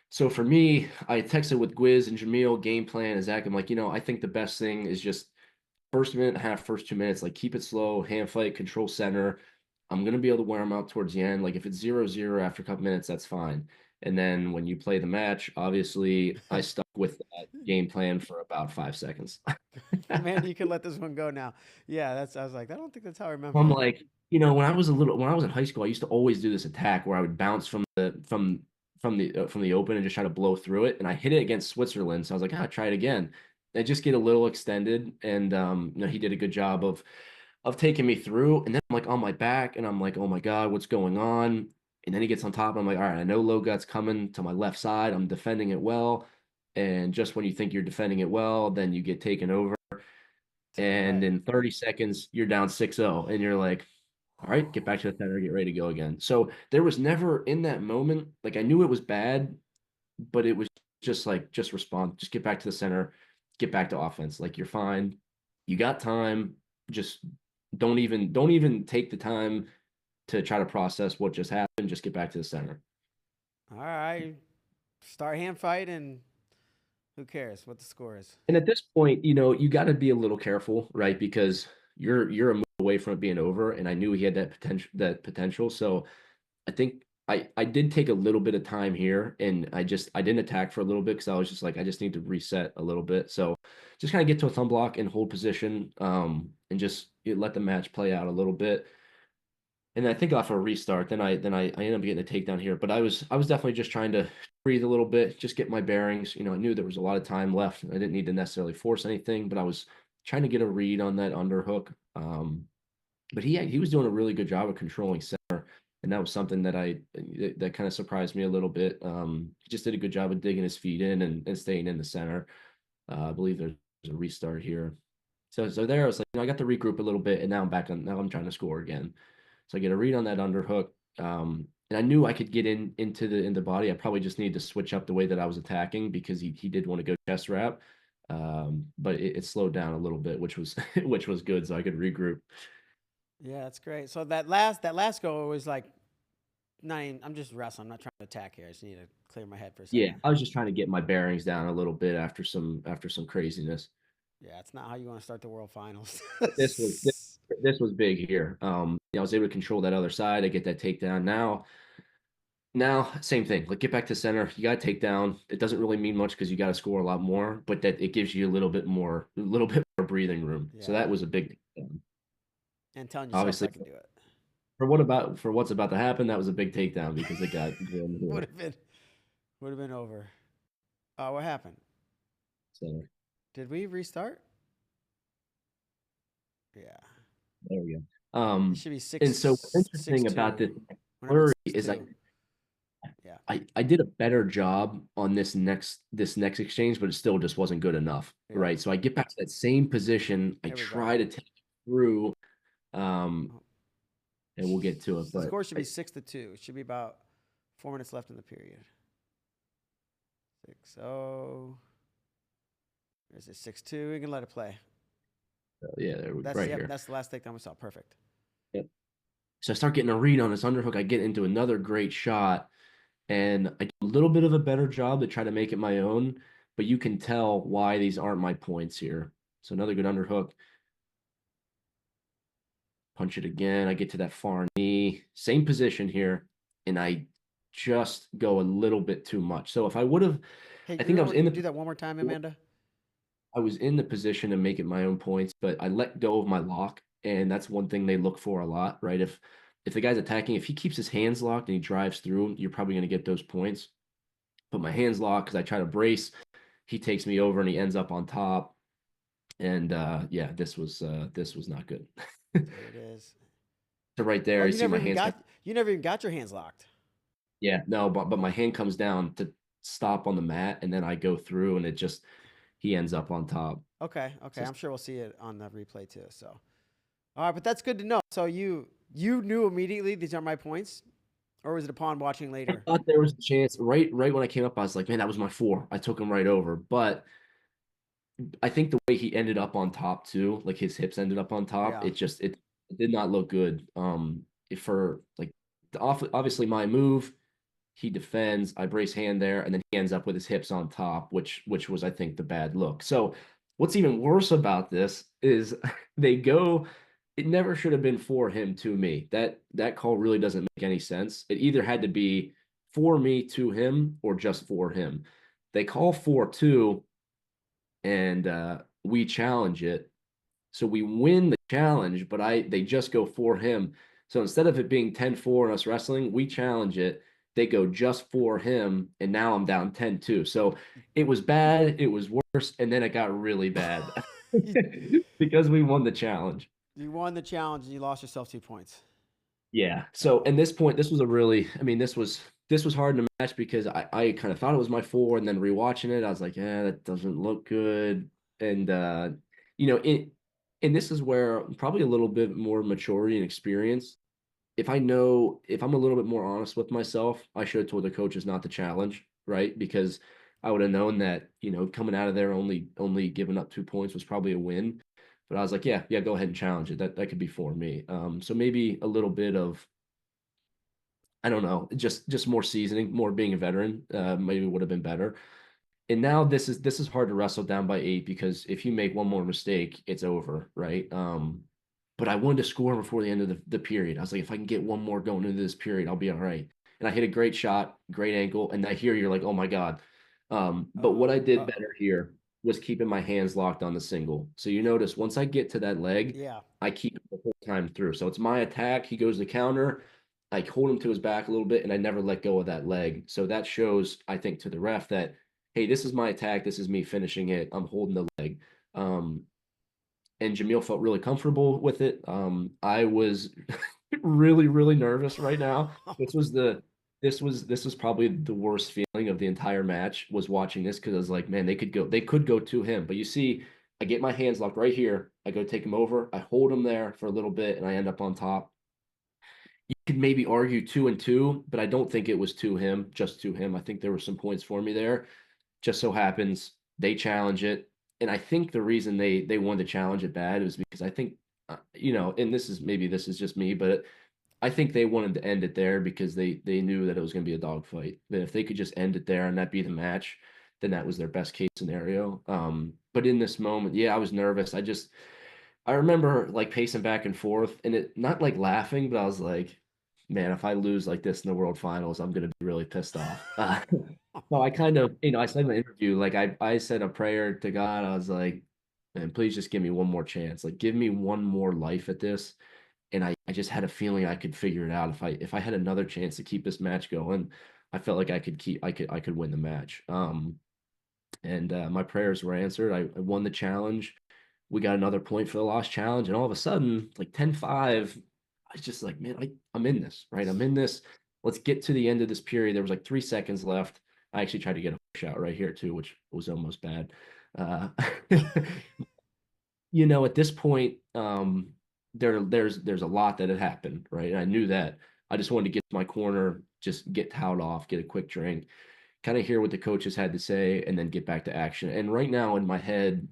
[SPEAKER 2] So for me, I texted with Gwiz and Jamil, game plan, and Zach. I'm like, I think the best thing is just first minute and a half, first 2 minutes, like keep it slow, hand fight, control center. I'm gonna be able to wear them out towards the end. Like if it's 0-0 after a couple minutes, that's fine. And then when you play the match, obviously I stuck with that game plan for about 5 seconds.
[SPEAKER 1] Man, you can let this one go now. Yeah, I was like, I don't think that's how I remember
[SPEAKER 2] I'm
[SPEAKER 1] it.
[SPEAKER 2] like, when I was in high school, I used to always do this attack where I would bounce from the open and just try to blow through it. And I hit it against Switzerland, so I was like, try it again. And just get a little extended, and he did a good job of taking me through. And then I'm like on my back, and I'm like, oh my God, what's going on? And then he gets on top, and I'm like, all right, I know low gut's coming to my left side. I'm defending it well. And just when you think you're defending it well, then you get taken over.
[SPEAKER 1] To the
[SPEAKER 2] And
[SPEAKER 1] right.
[SPEAKER 2] in 30 seconds, you're down 6-0. And you're like, all right, get back to the center, get ready to go again. So there was never in that moment, like I knew it was bad, but it was just like, just respond, just get back to the center, get back to offense. Like you're fine. You got time. Just don't even take the time to try to process what just happened. Just get back to the center.
[SPEAKER 1] All right. Start hand fight, and who cares what the score is?
[SPEAKER 2] And at this point, you got to be a little careful, right? Because you're a move away from it being over, and I knew he had that potential. So I think I did take a little bit of time here, and I didn't attack for a little bit because I was just like I just need to reset a little bit. So just kind of get to a thumb block and hold position, and just let the match play out a little bit. And I think off a restart, then I ended up getting a takedown here. But I was definitely just trying to breathe a little bit, just get my bearings. I knew there was a lot of time left. I didn't need to necessarily force anything, but I was trying to get a read on that underhook. But he was doing a really good job of controlling center, and that was something that kind of surprised me a little bit. He just did a good job of digging his feet in and staying in the center. I believe there's a restart here. So there I was like, I got to regroup a little bit, and now I'm back on. Now I'm trying to score again. So I get a read on that underhook. And I knew I could get into the body. I probably just needed to switch up the way that I was attacking because he did want to go chest wrap. But it slowed down a little bit, which was which was good, so I could regroup.
[SPEAKER 1] Yeah, that's great. So that last go was like, I'm just wrestling. I'm not trying to attack here. I just need to clear my head for a
[SPEAKER 2] Yeah,
[SPEAKER 1] second.
[SPEAKER 2] I was just trying to get my bearings down a little bit after some craziness.
[SPEAKER 1] Yeah, it's not how you want to start the world finals.
[SPEAKER 2] But this was big here. I was able to control that other side. I get that takedown. Now, same thing. Like get back to center. You got to take down. It doesn't really mean much because you got to score a lot more, but that it gives you a little bit more breathing room. So
[SPEAKER 1] Yeah,
[SPEAKER 2] that was a big,
[SPEAKER 1] and telling yourself
[SPEAKER 2] obviously
[SPEAKER 1] I can do it
[SPEAKER 2] for what's about to happen. That was a big takedown because it got going
[SPEAKER 1] would
[SPEAKER 2] here.
[SPEAKER 1] have been would have been over. What happened?
[SPEAKER 2] So
[SPEAKER 1] Did we restart? Yeah,
[SPEAKER 2] there we go.
[SPEAKER 1] it should be
[SPEAKER 2] And so what's
[SPEAKER 1] six
[SPEAKER 2] interesting about
[SPEAKER 1] two.
[SPEAKER 2] this
[SPEAKER 1] Whenever it's
[SPEAKER 2] flurry
[SPEAKER 1] six
[SPEAKER 2] is
[SPEAKER 1] two. Yeah.
[SPEAKER 2] I did a better job on this next exchange, but it still just wasn't good enough,
[SPEAKER 1] Yeah.
[SPEAKER 2] right? So I get back to that same position. I
[SPEAKER 1] There we go.
[SPEAKER 2] try to take it through, um,
[SPEAKER 1] Oh,
[SPEAKER 2] and we'll get to it.
[SPEAKER 1] the
[SPEAKER 2] But
[SPEAKER 1] score should be 6-2. It should be about 4 minutes left in the period. 6-0. There's a 6-2. We can let it play.
[SPEAKER 2] yeah, there we
[SPEAKER 1] That's
[SPEAKER 2] right
[SPEAKER 1] yep.
[SPEAKER 2] here.
[SPEAKER 1] That's the last takedown we saw. Perfect.
[SPEAKER 2] Yep. So I start getting a read on this underhook. I get into another great shot, and I do a little bit of a better job to try to make it my own. But you can tell why these aren't my points here. So another good underhook. Punch it again. I get to that far knee. Same position here, and I just go a little bit too much. So if I would have,
[SPEAKER 1] Hey,
[SPEAKER 2] I think I was
[SPEAKER 1] you
[SPEAKER 2] in
[SPEAKER 1] can
[SPEAKER 2] the
[SPEAKER 1] do that one more time, Amanda.
[SPEAKER 2] I was in the position to make it my own points, but I let go of my lock, and that's one thing they look for a lot, right? If the guy's attacking, if he keeps his hands locked and he drives through, you're probably going to get those points. But my hands locked because I try to brace, he takes me over and he ends up on top. And yeah, this was not good.
[SPEAKER 1] There it is.
[SPEAKER 2] So right there,
[SPEAKER 1] Oh,
[SPEAKER 2] you see my hands.
[SPEAKER 1] you never even got your hands locked.
[SPEAKER 2] Yeah, no, but my hand comes down to stop on the mat, and then I go through, and he ends up on top.
[SPEAKER 1] Okay.
[SPEAKER 2] So
[SPEAKER 1] I'm sure we'll see it on the replay too. So, all right, but that's good to know. So you knew immediately these are my points, or was it upon watching
[SPEAKER 2] I
[SPEAKER 1] later?
[SPEAKER 2] thought there was a chance. Right when I came up, I was like, man, that was my four. I took him right over. But I think the way he ended up on top too, like his hips ended up on top,
[SPEAKER 1] Yeah.
[SPEAKER 2] it did not look good. For like obviously my move, he defends, I brace hand there, and then he ends up with his hips on top, which was I think the bad look. So what's even worse about this is they go. It never should have been for him to me. That call really doesn't make any sense. It either had to be for me to him or just for him. They call 4-2 and we challenge it. So we win the challenge, but they just go for him. So instead of it being 10-4 and us wrestling, we challenge it. They go just for him, and now I'm down 10-2. So it was bad, it was worse, and then it got really bad because we won the challenge.
[SPEAKER 1] You won the challenge and you lost yourself 2 points.
[SPEAKER 2] Yeah. So at this point, this was a really, I mean, this was hard to match because I kind of thought it was my 4, and then rewatching it, I was like, yeah, that doesn't look good. And you know, and this is where probably a little bit more maturity and experience. If I'm a little bit more honest with myself, I should have told the coaches not to challenge, right? Because I would have known that, coming out of there only giving up 2 points was probably a win. But I was like, yeah, go ahead and challenge it. That could be for me. So maybe a little bit of, I don't know, just more seasoning, more being a veteran, maybe would have been better. And now this is hard to wrestle down by 8 because if you make one more mistake, it's over, right? But I wanted to score before the end of the period. I was like, if I can get one more going into this period, I'll be all right. And I hit a great shot, great ankle, and I hear you're like, oh my God. But what
[SPEAKER 1] Uh-oh.
[SPEAKER 2] I did
[SPEAKER 1] Uh-oh.
[SPEAKER 2] better here was keeping my hands locked on the single. So you notice once I get to that leg,
[SPEAKER 1] Yeah.
[SPEAKER 2] I keep it the whole time through. So it's my attack. He goes to counter. I hold him to his back a little bit, and I never let go of that leg. So that shows, I think, to the ref that, hey, this is my attack. This is me finishing it. I'm holding the leg. And Jamil felt really comfortable with it. I was really, really nervous right now. This was probably the worst feeling of the entire match was watching this because I was like, man, they could go to him. But you see, I get my hands locked right here. I go take him over. I hold him there for a little bit, and I end up on top. You could maybe argue 2-2, but I don't think it was to him, just to him. I think there were some points for me there. Just so happens they challenge it, and I think the reason they wanted to challenge it bad was because I think and this is just me, but I think they wanted to end it there because they knew that it was going to be a dogfight. That if they could just end it there and that be the match, then that was their best case scenario. But in this moment, yeah, I was nervous. I remember like pacing back and forth, and it not like laughing, but I was like, man, if I lose like this in the World Finals, I'm gonna be really pissed off. So I kind of, I said in the interview, like I said a prayer to God. I was like, man, please just give me one more chance. Like give me one more life at this. And I just had a feeling I could figure it out. If I had another chance to keep this match going, I felt like I could win the match. And my prayers were answered. I won the challenge. We got another point for the lost challenge. And all of a sudden, like 10-5, I was just like, man, I'm in this, right? I'm in this. Let's get to the end of this period. There was like 3 seconds left. I actually tried to get a shot right here too, which was almost bad. Uh, at this point, there's a lot that had happened, right? And I knew that. I just wanted to get to my corner, just get towed off, get a quick drink, kind of hear what the coaches had to say, and then get back to action. And right now in my head,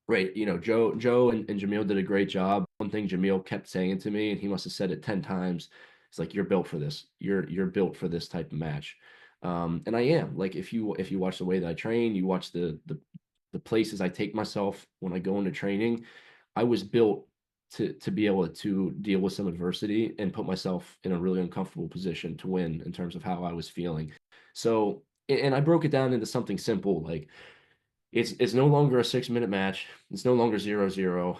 [SPEAKER 2] right, Joe and Jamil did a great job. One thing Jamil kept saying to me, and he must have said it 10 times, it's like, you're built for this. You're built for this type of match. And I am. Like if you watch the way that I train, you watch the places I take myself when I go into training, I was built to be able to deal with some adversity and put myself in a really uncomfortable position to win in terms of how I was feeling. So, and I broke it down into something simple, like it's no longer a 6-minute match. It's no longer 0-0.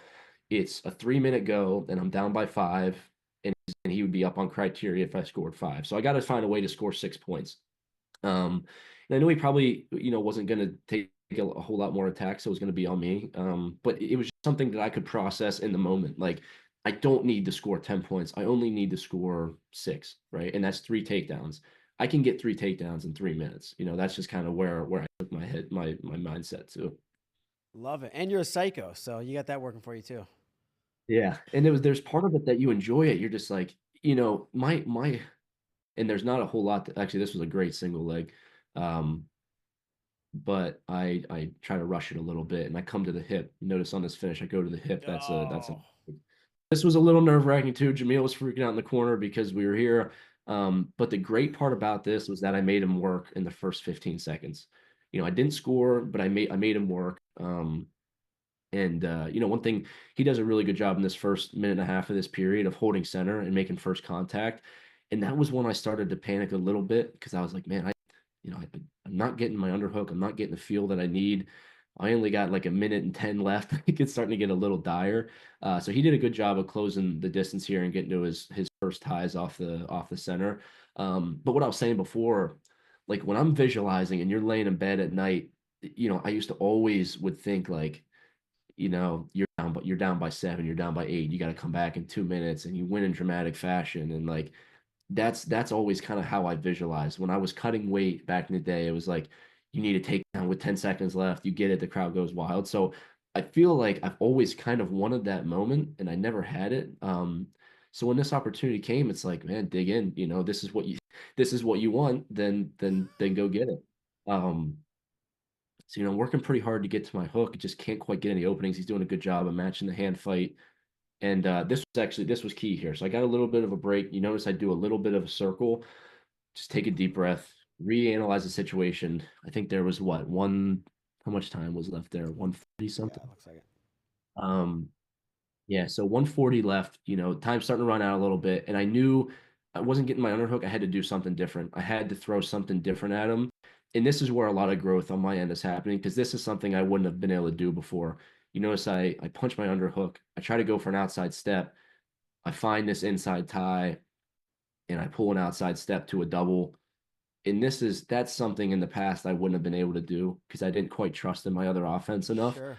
[SPEAKER 2] It's a 3-minute go, and I'm down by 5, and he would be up on criteria if I scored 5. So I got to find a way to score 6 points. And I knew he probably, wasn't going to take a whole lot more attacks, so it was going to be on me. But it was just something that I could process in the moment. Like, I don't need to score 10 points. I only need to score 6, right? And that's 3 takedowns. I can get 3 takedowns in 3 minutes. That's just kind of where I took my mindset to.
[SPEAKER 1] Love it. And you're a psycho, so you got that working for you too.
[SPEAKER 2] Yeah. And there's part of it that you enjoy it. You're just like, my and there's not a whole lot actually, this was a great single leg. Um, but I try to rush it a little bit, and I come to the hip. Notice on this finish, I go to the hip. That's a
[SPEAKER 1] Oh,
[SPEAKER 2] this was a little nerve-wracking too. Jamil was freaking out in the corner because we were here. But the great part about this was that I made him work in the first 15 seconds. I didn't score, but I made him work. And one thing he does a really good job in this first minute and a half of this period of holding center and making first contact. And that was when I started to panic a little bit because I was like, man, I'm not getting my underhook. I'm not getting the feel that I need. I only got like a minute and 10 left. I think it's starting to get a little dire. So he did a good job of closing the distance here and getting to his first ties off the center. But what I was saying before, like when I'm visualizing and you're laying in bed at night, I used to always would think like, you're down by 7, you're down by 8, you got to come back in 2 minutes and you win in dramatic fashion. And like that's always kind of how I visualize. When I was cutting weight back in the day, it was like you need to take down with 10 seconds left, you get it, the crowd goes wild. So I feel like I've always kind of wanted that moment and I never had it. So when this opportunity came, it's like, man, dig in, this is what you want, then go get it. So, I'm working pretty hard to get to my hook. Just can't quite get any openings. He's doing a good job of matching the hand fight. And this was key here. So I got a little bit of a break. You notice I do a little bit of a circle. Just take a deep breath, reanalyze the situation. I think there was how much time was left there? 140
[SPEAKER 1] yeah,
[SPEAKER 2] something.
[SPEAKER 1] looks like it.
[SPEAKER 2] Um, yeah, so 140 left, time's starting to run out a little bit. And I knew I wasn't getting my underhook. I had to do something different. I had to throw something different at him. And this is where a lot of growth on my end is happening because this is something I wouldn't have been able to do before. You notice I punch my underhook. I try to go for an outside step. I find this inside tie and I pull an outside step to a double. And that's something in the past I wouldn't have been able to do because I didn't quite trust in my other offense enough
[SPEAKER 1] Sure.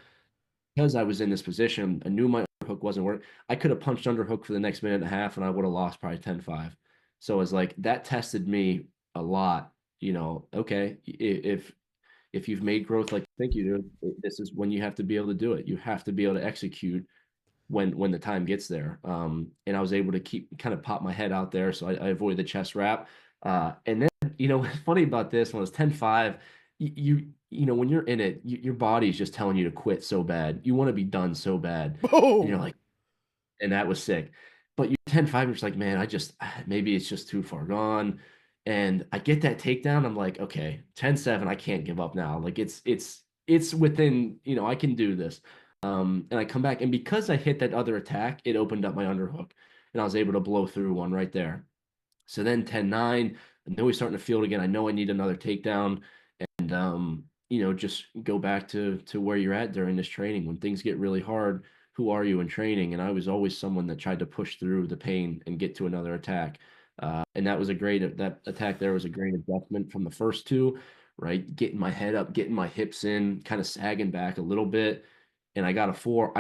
[SPEAKER 2] because I was in this position, I knew my underhook wasn't working. I could have punched underhook for the next minute and a half and I would have lost probably 10-5. So it's like that tested me a lot. Okay, if you've made growth like I think you do, this is when you have to be able to do it. You have to be able to execute when the time gets there. And I was able to keep kind of pop my head out there, so I avoid the chest wrap. And then what's funny about this when it was 10-5, when you're in it, your body's just telling you to quit so bad. You want to be done so bad, and you're
[SPEAKER 1] Boom.
[SPEAKER 2] like, and that was sick. But you're 10-5, you're just like, man, maybe it's just too far gone. And I get that takedown. I'm like, okay, 10-7, I can't give up now. Like it's within, I can do this. And I come back, and because I hit that other attack, it opened up my underhook, and I was able to blow through one right there. So then 10-9, I know he's starting to feel it again. I know I need another takedown, and just go back to where you're at during this training. When things get really hard, who are you in training? And I was always someone that tried to push through the pain and get to another attack. And that attack there was a great adjustment from the first two, right? Getting my head up, getting my hips in, kind of sagging back a little bit. And I got a 4.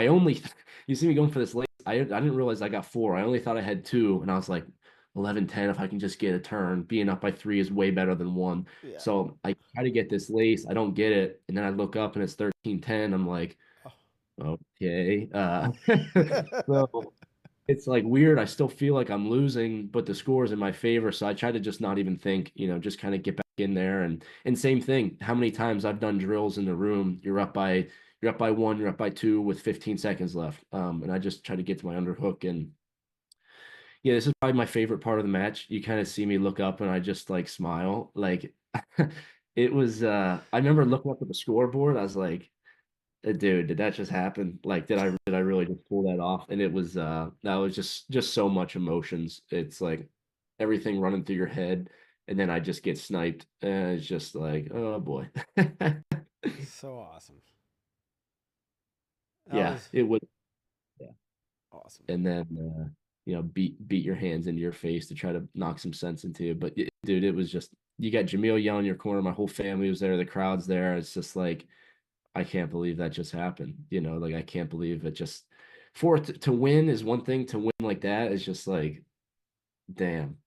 [SPEAKER 2] You see me going for this late. I didn't realize I got 4. I only thought I had 2. And I was like, 11-10, if I can just get a turn. Being up by 3 is way better than 1.
[SPEAKER 1] Yeah.
[SPEAKER 2] So I try to get this lace. I don't get it. And then I look up and it's 13-10. I'm like, okay. So it's like weird. I still feel like I'm losing, but the score is in my favor. So I try to just not even think, just kind of get back in there. And same thing. How many times I've done drills in the room, you're up by 1, you're up by 2 with 15 seconds left. And I just try to get to my underhook. And yeah, this is probably my favorite part of the match. You kind of see me look up and I just like smile. Like it was I remember looking up at the scoreboard. I was like, dude, did that just happen? Like did I really just pull that off? And it was that was just so much emotions. It's like everything running through your head and then I just get sniped and it's just like, oh boy.
[SPEAKER 1] So awesome. That
[SPEAKER 2] Yeah,
[SPEAKER 1] was
[SPEAKER 2] it was.
[SPEAKER 1] awesome.
[SPEAKER 2] And then beat your hands into your face to try to knock some sense into you. But dude, it was just you got Jamil yelling in your corner. My whole family was there. The crowd's there. It's just like I can't believe that just happened. Like I can't believe it just for it to win is one thing. To win like that is just like, damn.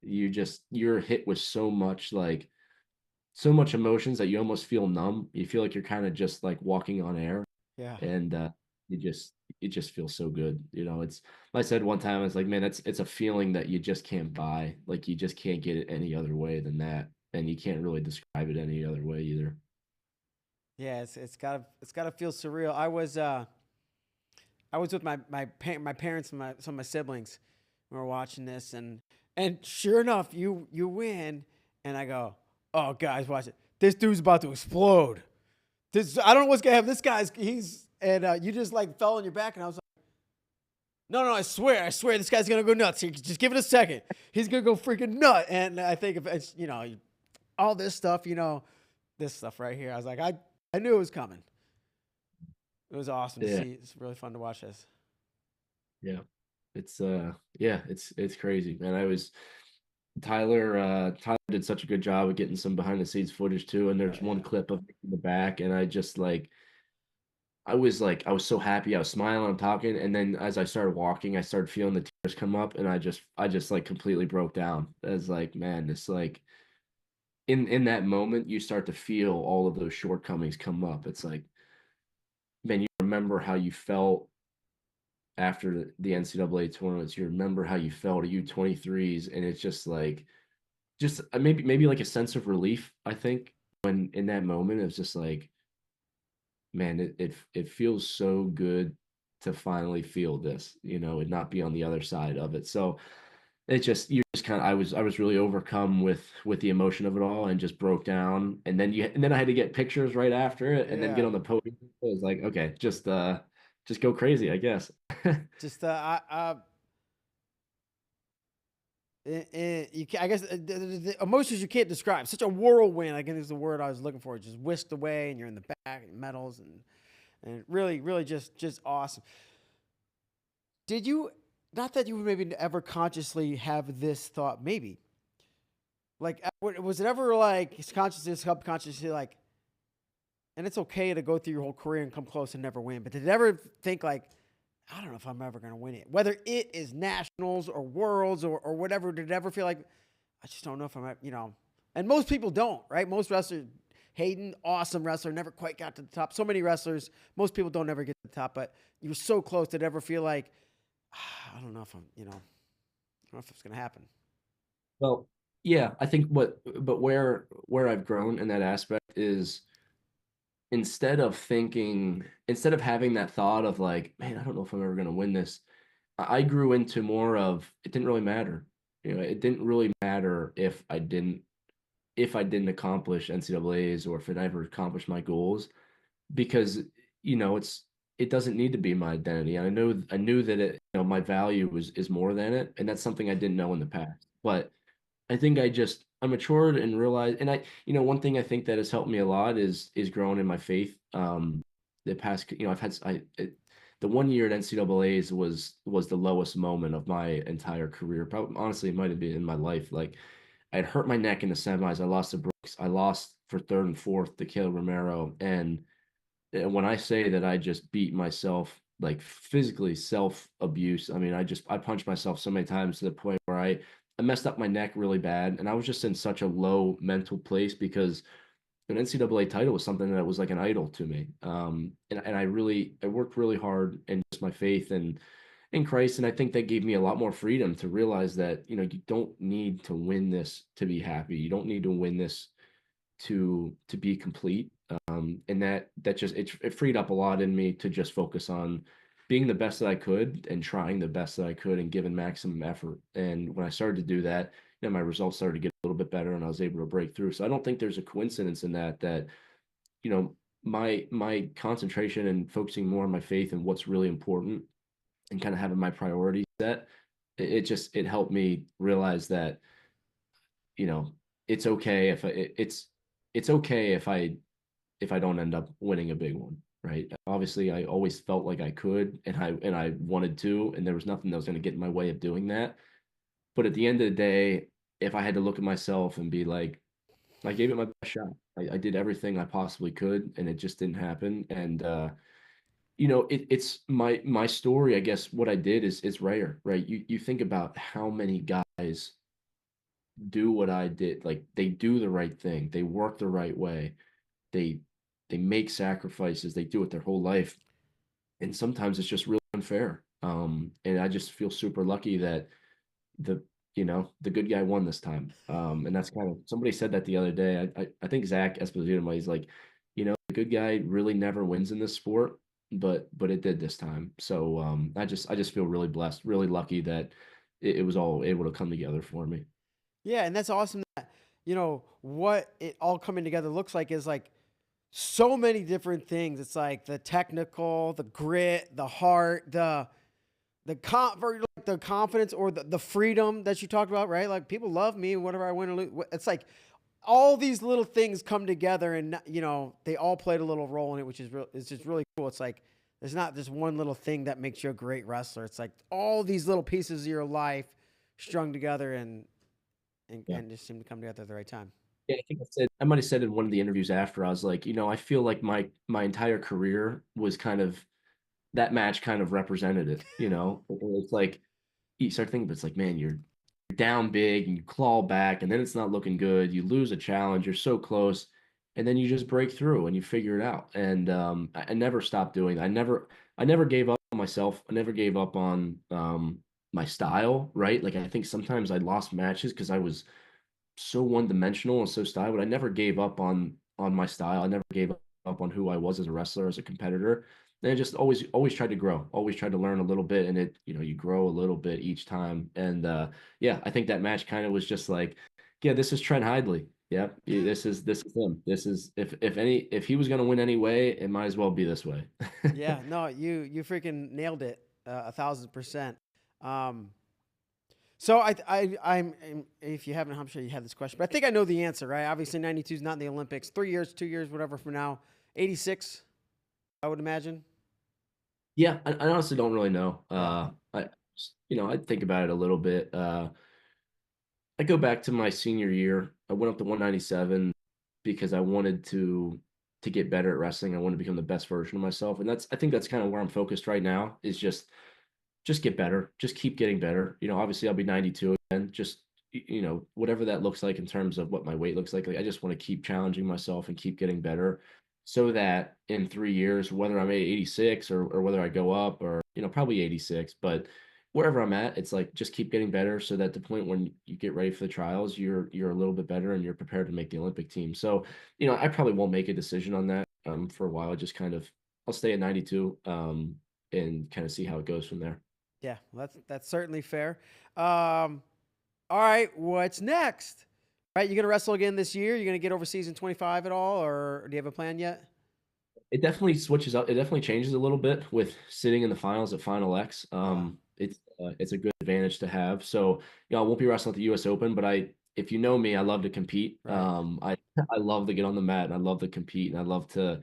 [SPEAKER 2] You're hit with so much emotions that you almost feel numb. You feel like you're kind of just like walking on air
[SPEAKER 1] Yeah.
[SPEAKER 2] and it just feels so good. It's I said one time, I was like, man, it's a feeling that you just can't buy. Like you just can't get it any other way than that, and you can't really describe it any other way either.
[SPEAKER 1] Yeah, it's gotta feel surreal. I was with my parents and some of my siblings. We were watching this, and sure enough, you win, and I go, oh guys, watch it. This dude's about to explode. This I don't know what's gonna happen. This guy's he's and you just like fell on your back, and I was like, no, I swear, this guy's gonna go nuts. Just give it a second. He's gonna go freaking nut. And I think if it's all this stuff, this stuff right here. I was like, I knew it was coming. It was awesome to
[SPEAKER 2] Yeah,
[SPEAKER 1] see. It's really fun to watch this.
[SPEAKER 2] yeah. It's yeah, it's crazy, man. Tyler did such a good job of getting some behind the scenes footage too. And
[SPEAKER 1] Oh
[SPEAKER 2] there's one
[SPEAKER 1] yeah.
[SPEAKER 2] clip of me in the back, and I was so happy. I was smiling, I'm talking, and then as I started walking, I started feeling the tears come up, and I just like completely broke down. As like, man, it's like in that moment you start to feel all of those shortcomings come up. It's like, man, you remember how you felt after the NCAA tournaments. You remember how you felt at U23s, and it's just like just maybe like a sense of relief, I think, when in that moment it's just like, man, it feels so good to finally feel this, and not be on the other side of it. So it just you just kind of I was really overcome with the emotion of it all, and just broke down. And then I had to get pictures right after it, and then get
[SPEAKER 1] Yeah.
[SPEAKER 2] on the podium. It was like, okay, just go crazy, I guess.
[SPEAKER 1] Just I guess the emotions you can't describe. Such a whirlwind, I guess is the word I was looking for. Just whisked away, and you're in the back, and medals, and really, really just awesome. Did you? Not that you would maybe ever consciously have this thought, maybe. Like, was it ever like consciously, subconsciously, like, and it's okay to go through your whole career and come close and never win, but did it ever think like, I don't know if I'm ever going to win it, whether it is nationals or worlds or whatever? Did it ever feel like, I just don't know if I'm. And most people don't, right? Most wrestlers, Hayden, awesome wrestler, never quite got to the top. So many wrestlers, most people don't ever get to the top, but you were so close. Did it ever feel like, I don't know if I don't know if it's going to happen.
[SPEAKER 2] Well, yeah, I think but where I've grown in that aspect is, instead of having that thought of like, man, I don't know if I'm ever going to win this, I grew into more of, it didn't really matter. It didn't really matter if I didn't accomplish NCAAs, or if I never accomplished my goals, because it doesn't need to be my identity. And I knew that my value is more than it, and that's something I didn't know in the past. But I think I matured and realized, and one thing I think that has helped me a lot is growing in my faith. The past, I've had the 1 year at NCAA's was the lowest moment of my entire career. Probably, honestly, it might have been in my life. Like, I had hurt my neck in the semis. I lost to Brooks. I lost for third and fourth to Caleb Romero. And when I say that I just beat myself, like physically self abuse, I mean, I punched myself so many times to the point where I messed up my neck really bad. And I was just in such a low mental place, because an NCAA title was something that was like an idol to me. And I worked really hard, and just my faith and in Christ. And I think that gave me a lot more freedom to realize that, you don't need to win this to be happy. You don't need to win this to be complete. And that just it freed up a lot in me to just focus on being the best that I could, and trying the best that I could, and giving maximum effort. And when I started to do that, my results started to get a little bit better, and I was able to break through. So I don't think there's a coincidence in that you know my concentration and focusing more on my faith and what's really important, and kind of having my priorities set, it helped me realize that, you know, it's okay if it's okay if I don't end up winning a big one, right? Obviously, I always felt like I could, and I wanted to, and there was nothing that was going to get in my way of doing that. But at the end of the day, if I had to look at myself and be like, I gave it my best shot. I did everything I possibly could, and it just didn't happen. And it's my story. I guess what I did is rare, right? You think about how many guys do what I did. Like, they do the right thing, they work the right way, they they make sacrifices, they do it their whole life, and sometimes it's just really unfair. And I just feel super lucky that the the good guy won this time. And that's kind of, somebody said that the other day. I think Zach Esposito, he's like, the good guy really never wins in this sport, but it did this time. So I just feel really blessed, really lucky that it was all able to come together for me.
[SPEAKER 1] Yeah, and that's awesome that, what it all coming together looks like is like so many different things. It's like the technical, the grit, the heart, the confidence or the freedom that you talked about, right? Like people love me, whatever I win or lose. It's like all these little things come together, and they all played a little role in it, which is real. It's just really cool. It's like there's not just one little thing that makes you a great wrestler. It's like all these little pieces of your life strung together
[SPEAKER 2] Yeah.
[SPEAKER 1] and just seem to come together at the right time.
[SPEAKER 2] Yeah, I think I might have said in one of the interviews after, I was like, I feel like my entire career was kind of that match kind of represented it. It's like you start thinking, but it's like, man, you're down big and you claw back, and then it's not looking good. You lose a challenge, you're so close, and then you just break through and you figure it out. And I never stopped doing that. I never gave up on myself. I never gave up on my style, right? Like I think sometimes I lost matches because I was so one-dimensional and so style, but I never gave up on my style. I never gave up on who I was as a wrestler, as a competitor. And I just always tried to grow, always tried to learn a little bit, and you grow a little bit each time. And yeah, I think that match kind of was just like, yeah, this is Trent Hidlay. Yeah, this is him. This is if he was gonna win anyway, it might as well be this way.
[SPEAKER 1] Yeah, no, you freaking nailed it 1,000%. Um, so I'm if you haven't, I'm sure you had this question, but I think I know the answer, right? Obviously, 92 is not in the Olympics. 3 years, 2 years, whatever from now. 86, I would imagine.
[SPEAKER 2] Yeah, I honestly don't really know.
[SPEAKER 1] Yeah,
[SPEAKER 2] I think about it a little bit. I go back to my senior year. I went up to 197 because I wanted to get better at wrestling. I want to become the best version of myself, and I think that's kind of where I'm focused right now. Is just get better, just keep getting better. Obviously I'll be 92 again. Just whatever that looks like in terms of what my weight looks like. I just want to keep challenging myself and keep getting better, so that in 3 years, whether I'm at 86 or whether I go up or probably 86, but wherever I'm at, it's like just keep getting better so that the point when you get ready for the trials, you're a little bit better and you're prepared to make the Olympic team. So, I probably won't make a decision on that for a while. I just kind of I'll stay at 92 and kind of see how it goes from there.
[SPEAKER 1] yeah, well, that's certainly fair. Um, all right, what's next? Right, you gonna wrestle again this year? You gonna get overseas in 25 at all, or do you have a plan yet?
[SPEAKER 2] It definitely switches up. It definitely changes a little bit with sitting in the finals at Final X.
[SPEAKER 1] Yeah,
[SPEAKER 2] It's a good advantage to have. So, I won't be wrestling at the U.S. Open, but if you know me, I love to compete.
[SPEAKER 1] right.
[SPEAKER 2] I love to get on the mat and I love to compete and I love to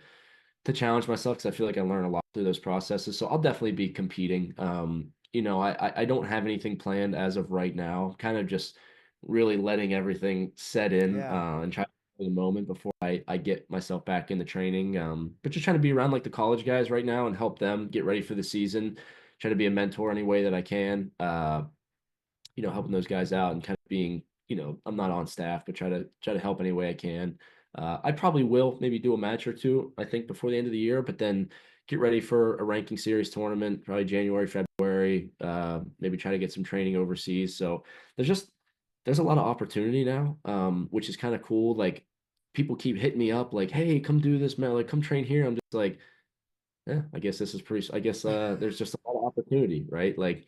[SPEAKER 2] challenge myself because I feel like I learn a lot through those processes. So I'll definitely be competing. I don't have anything planned as of right now. Kind of just really letting everything set in
[SPEAKER 1] Yeah,
[SPEAKER 2] and try for the moment before I get myself back into training. But just trying to be around like the college guys right now and help them get ready for the season. Try to be a mentor any way that I can. Helping those guys out and kind of being, I'm not on staff, but try to help any way I can. I probably will maybe do a match or two, I think, before the end of the year, but then get ready for a ranking series tournament, probably January, February. Maybe try to get some training overseas. So there's a lot of opportunity now, which is kind of cool. Like people keep hitting me up, like, "Hey, come do this, man! Like, come train here." I'm just like, yeah, I guess this is pretty. I guess there's just a lot of opportunity, right? Like,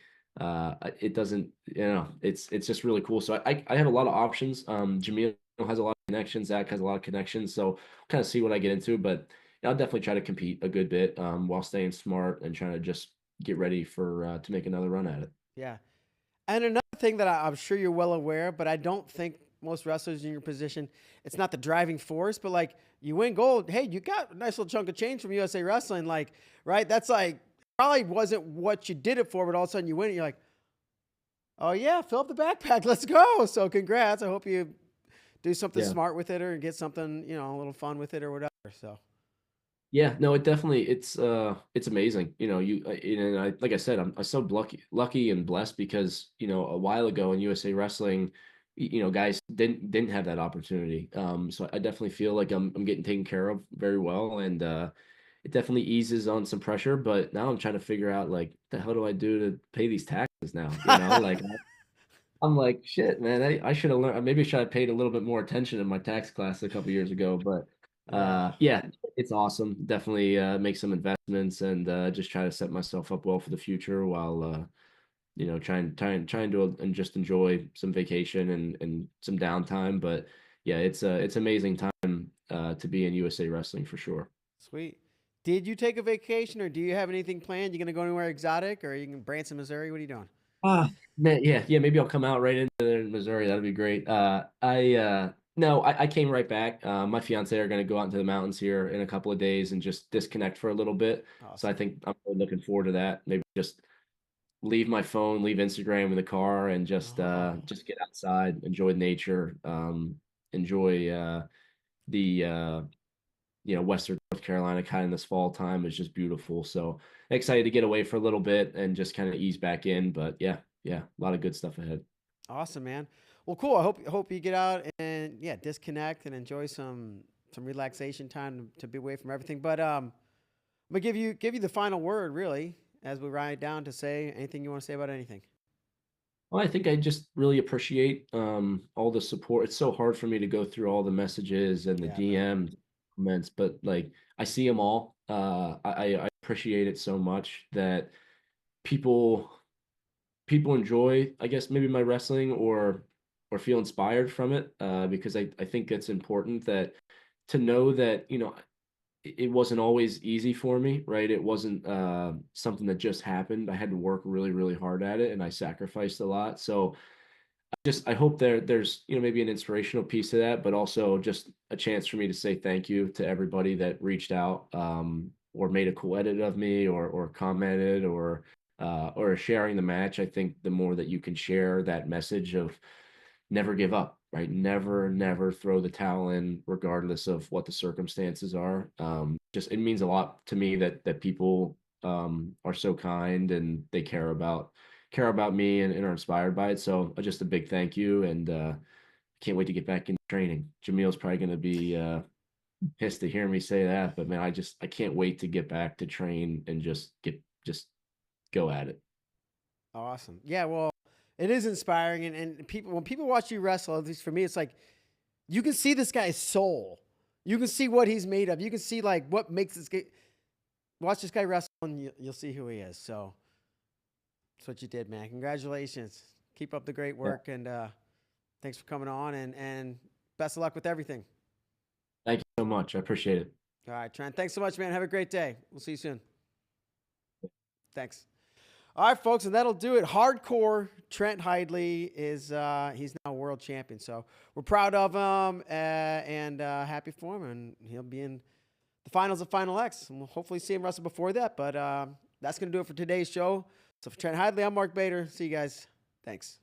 [SPEAKER 2] it doesn't, it's just really cool. So I have a lot of options. Jamil has a lot of connections. Zach has a lot of connections. So kind of see what I get into, but I'll definitely try to compete a good bit while staying smart and trying to just get ready for to make another run at it.
[SPEAKER 1] yeah. And another thing that I'm sure you're well aware, but I don't think most wrestlers in your position, it's not the driving force, but like you win gold. Hey, you got a nice little chunk of change from USA Wrestling. Like, right? That's like probably wasn't what you did it for, but all of a sudden you win it. You're like, oh, yeah, fill up the backpack. Let's go. So congrats. I hope you do something
[SPEAKER 2] Yeah.
[SPEAKER 1] smart with it or get something, a little fun with it or whatever. So,
[SPEAKER 2] Yeah, no, it definitely it's amazing. And like I said, I'm so lucky and blessed because a while ago in USA Wrestling, guys didn't have that opportunity. So I definitely feel like I'm getting taken care of very well, and it definitely eases on some pressure. But now I'm trying to figure out like the hell do I do to pay these taxes now? Like I'm like shit, man. I should have learned. Maybe I should have paid a little bit more attention in my tax class a couple years ago, but.
[SPEAKER 1] Yeah.
[SPEAKER 2] Yeah, it's awesome. Definitely make some investments and just try to set myself up well for the future while trying to and just enjoy some vacation and some downtime. But yeah, it's amazing time to be in USA Wrestling for sure.
[SPEAKER 1] Sweet. Did you take a vacation or do you have anything planned? You gonna go anywhere exotic or are you in Branson, Missouri? What are you doing?
[SPEAKER 2] Man, yeah, maybe I'll come out right into there in Missouri. That'd be great. I No, I came right back. My fiance are gonna go out into the mountains here in a couple of days and just disconnect for a little bit. So I
[SPEAKER 1] Awesome.
[SPEAKER 2] think I'm really looking forward to that. Maybe just leave my phone, leave Instagram in the car, and
[SPEAKER 1] Oh,
[SPEAKER 2] just get outside, enjoy nature, enjoy the Western North Carolina kind of this fall time is just beautiful. So excited to get away for a little bit and just kind of ease back in. But yeah, a lot of good stuff ahead.
[SPEAKER 1] awesome, man. Well, cool. I hope you get out and yeah, disconnect and enjoy some relaxation time to be away from everything. But I'm gonna give you the final word, really, as we ride down to say anything you want to say about anything.
[SPEAKER 2] Well, I think I just really appreciate all the support. It's so hard for me to go through all the messages and the
[SPEAKER 1] Yeah, I bet.
[SPEAKER 2] DMs comments, but like I see them all. I appreciate it so much that people people enjoy, I guess, maybe my wrestling or feel inspired from it. Because I think it's important that to know that, it wasn't always easy for me, right? It wasn't something that just happened. I had to work really, really hard at it and I sacrificed a lot. So I hope there's maybe an inspirational piece to that, but also just a chance for me to say thank you to everybody that reached out or made a cool edit of me or commented or sharing the match. I think the more that you can share that message of never give up, right? Never throw the towel in, regardless of what the circumstances are. Just it means a lot to me that people are so kind and they care about me and are inspired by it. So just a big thank you, and can't wait to get back in training. Jamil's probably going to be pissed to hear me say that, but man, I can't wait to get back to train and just go at it.
[SPEAKER 1] Awesome. Yeah, well, it is inspiring, and people when people watch you wrestle, at least for me, it's like you can see this guy's soul. You can see what he's made of. You can see like what makes this guy. Watch this guy wrestle, and you'll see who he is. So that's what you did, man. Congratulations. Keep up the great
[SPEAKER 2] Yeah.
[SPEAKER 1] work, and thanks for coming on, and best of luck with everything.
[SPEAKER 2] Thank you so much. I appreciate it.
[SPEAKER 1] All right, Trent. Thanks so much, man. Have a great day. We'll see you soon. Thanks. All right, folks, and that'll do it. Hardcore Trent Hidlay is he's now world champion, so we're proud of him and happy for him, and he'll be in the finals of Final X, and we'll hopefully see him wrestle before that. But that's gonna do it for today's show. So for Trent Hidlay, I'm Mark Bader. See you guys. Thanks.